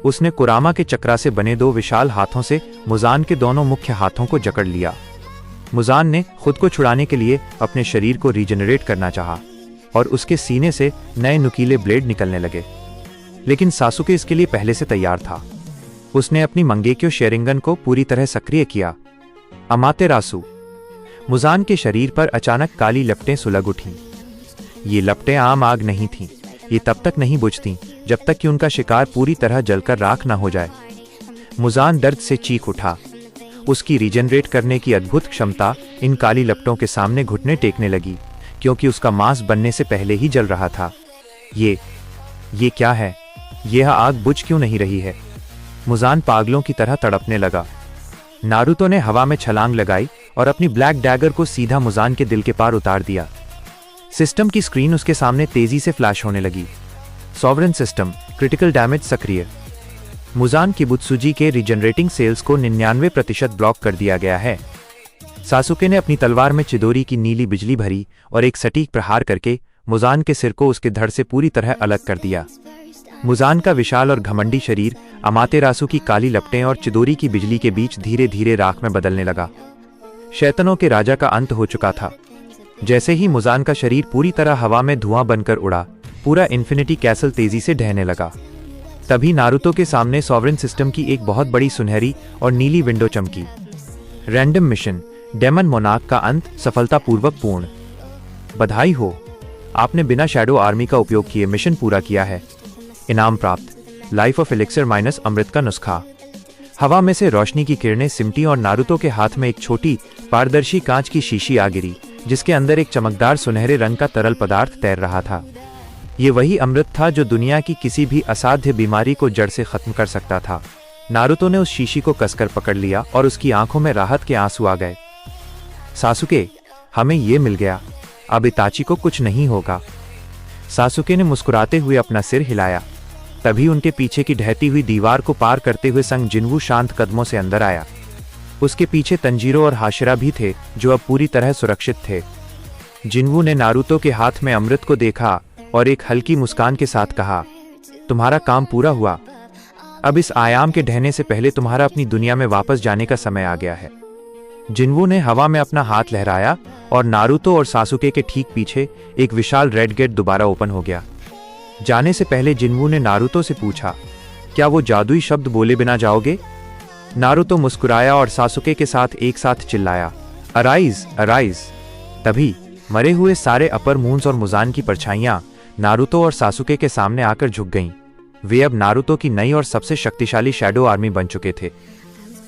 उसने कुरामा के चक्रा से बने 2 विशाल हाथों से मुजान के दोनों मुख्य हाथों को जकड़ लिया। मुजान ने खुद को छुड़ाने के लिए अपने शरीर को रीजनरेट करना चाहा और उसके सीने से नए नुकीले ब्लेड निकलने लगे। लेकिन सासुके इसके लिए पहले से तैयार था। उसने अपनी मंगेक्यो शेरिंगन को पूरी तरह सक्रिय किया। अमातेरासु। मुजान के शरीर पर अचानक काली लपटें सुलग उठीं। ये लपटें आम आग नहीं थीं। ये तब तक नहीं बुझतीं जब तक कि उनका शिकार पूरी तरह जलकर राख न हो जाए। मुजान दर्द से चीख उठा। उसकी रीजनरेट करने की अद्भुत क्षमता इन काली लपटों के सामने घुटने टेकने लगी, क्योंकि उसका मांस बनने से पहले ही जल रहा था। ये क्या है? यह आग बुझ क्यों नहीं रही है? मुजान पागलों की तरह तड़पने लगा। नारुतो ने हवा में छलांग लगाई और अपनी ब्लैक डैगर को सीधा मुजान के दिल के पार उतार दिया। सिस्टम की स्क्रीन उसके सामने तेजी से फ्लैश होने लगी। सॉवरेन सिस्टम, क्रिटिकल डैमेज सक्रिय। मुजान की बुत्सुजी के रीजनरेटिंग सेल्स को 99% ब्लॉक कर दिया गया है। सासुके ने अपनी तलवार में चिदोरी की नीली बिजली भरी और एक सटीक प्रहार करके मुजान के सिर को उसके धड़ से पूरी तरह अलग कर दिया। मुजान का विशाल और घमंडी शरीर अमातेरासु की काली लपटें और चिदोरी की बिजली के बीच धीरे धीरे राख में बदलने लगा। शैतानों के राजा का अंत हो चुका था। जैसे ही मुजान का शरीर पूरी तरह हवा में धुआं बनकर उड़ा, पूरा इन्फिनिटी कैसल तेजी से ढहने लगा। तभी नारुतो के सामने सॉवरेन सिस्टम की एक बहुत बड़ी सुनहरी और नीली विंडो चमकी। रैंडम मिशन, डेमन मोनार्क का अंत सफलतापूर्वक पूर्ण। बधाई हो, आपने बिना शैडो आर्मी का उपयोग किए मिशन पूरा किया है। इनाम प्राप्त, लाइफ ऑफ एलिक्सर माइनस अमृत का नुस्खा। हवा में से रोशनी की किरणें सिमटी और नारुतो के हाथ में एक छोटी पारदर्शी कांच की शीशी आ गिरी, जिसके अंदर एक चमकदार सुनहरे रंग का तरल पदार्थ तैर रहा था। ये वही अमृत था जो दुनिया की किसी भी असाध्य बीमारी को जड़ से खत्म कर सकता था। नारुतो ने उस शीशी को कसकर पकड़ लिया और उसकी आंखों में राहत के आंसू आ गए। सासुके, हमें ये मिल गया, अब इताची को कुछ नहीं होगा। सासुके ने मुस्कुराते हुए अपना सिर हिलाया। तभी उनके पीछे की ढहती हुई दीवार को पार करते हुए संग जिन्वू शांत कदमों से अंदर आया। उसके पीछे तंजीरो और हाशिरा भी थे, जो अब पूरी तरह सुरक्षित थे। जिन्वू ने नारुतो के हाथ में अमृत को देखा और एक हल्की मुस्कान के साथ कहा, तुम्हारा काम पूरा हुआ। अब इस आयाम के ढहने से पहले तुम्हारा अपनी दुनिया में वापस जाने का समय आ गया है। जिन्वू ने हवा में अपना हाथ लहराया और नारुतो और सासुके के ठीक पीछे एक विशाल रेड गेट दोबारा ओपन हो गया। जाने से पहले जिन्वू ने नारुतो से पूछा, क्या वो जादुई शब्द बोले बिना जाओगे? नारुतो मुस्कुराया और सासुके के साथ एक साथ चिल्लाया, अराइज अराइज। तभी मरे हुए सारे अपर मून्स और मुजान की परछाइयां नारुतो और सासुके के सामने आकर झुक गईं। वे अब नारुतो की नई और सबसे शक्तिशाली शैडो आर्मी बन चुके थे।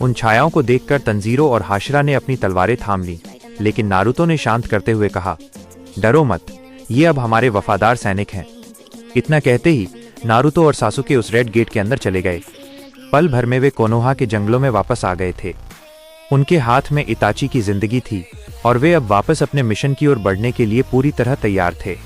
उन छायाओं को देखकर तंजीरो और हाशिरा ने अपनी तलवारें थाम ली, लेकिन नारुतो ने शांत करते हुए कहा, डरो मत, ये अब हमारे वफादार सैनिक हैं। इतना कहते ही नारुतो और सासुके उस रेड गेट के अंदर चले गए। पल भर में वे कोनोहा के जंगलों में वापस आ गए थे। उनके हाथ में इताची की जिंदगी थी और वे अब वापस अपने मिशन की ओर बढ़ने के लिए पूरी तरह तैयार थे।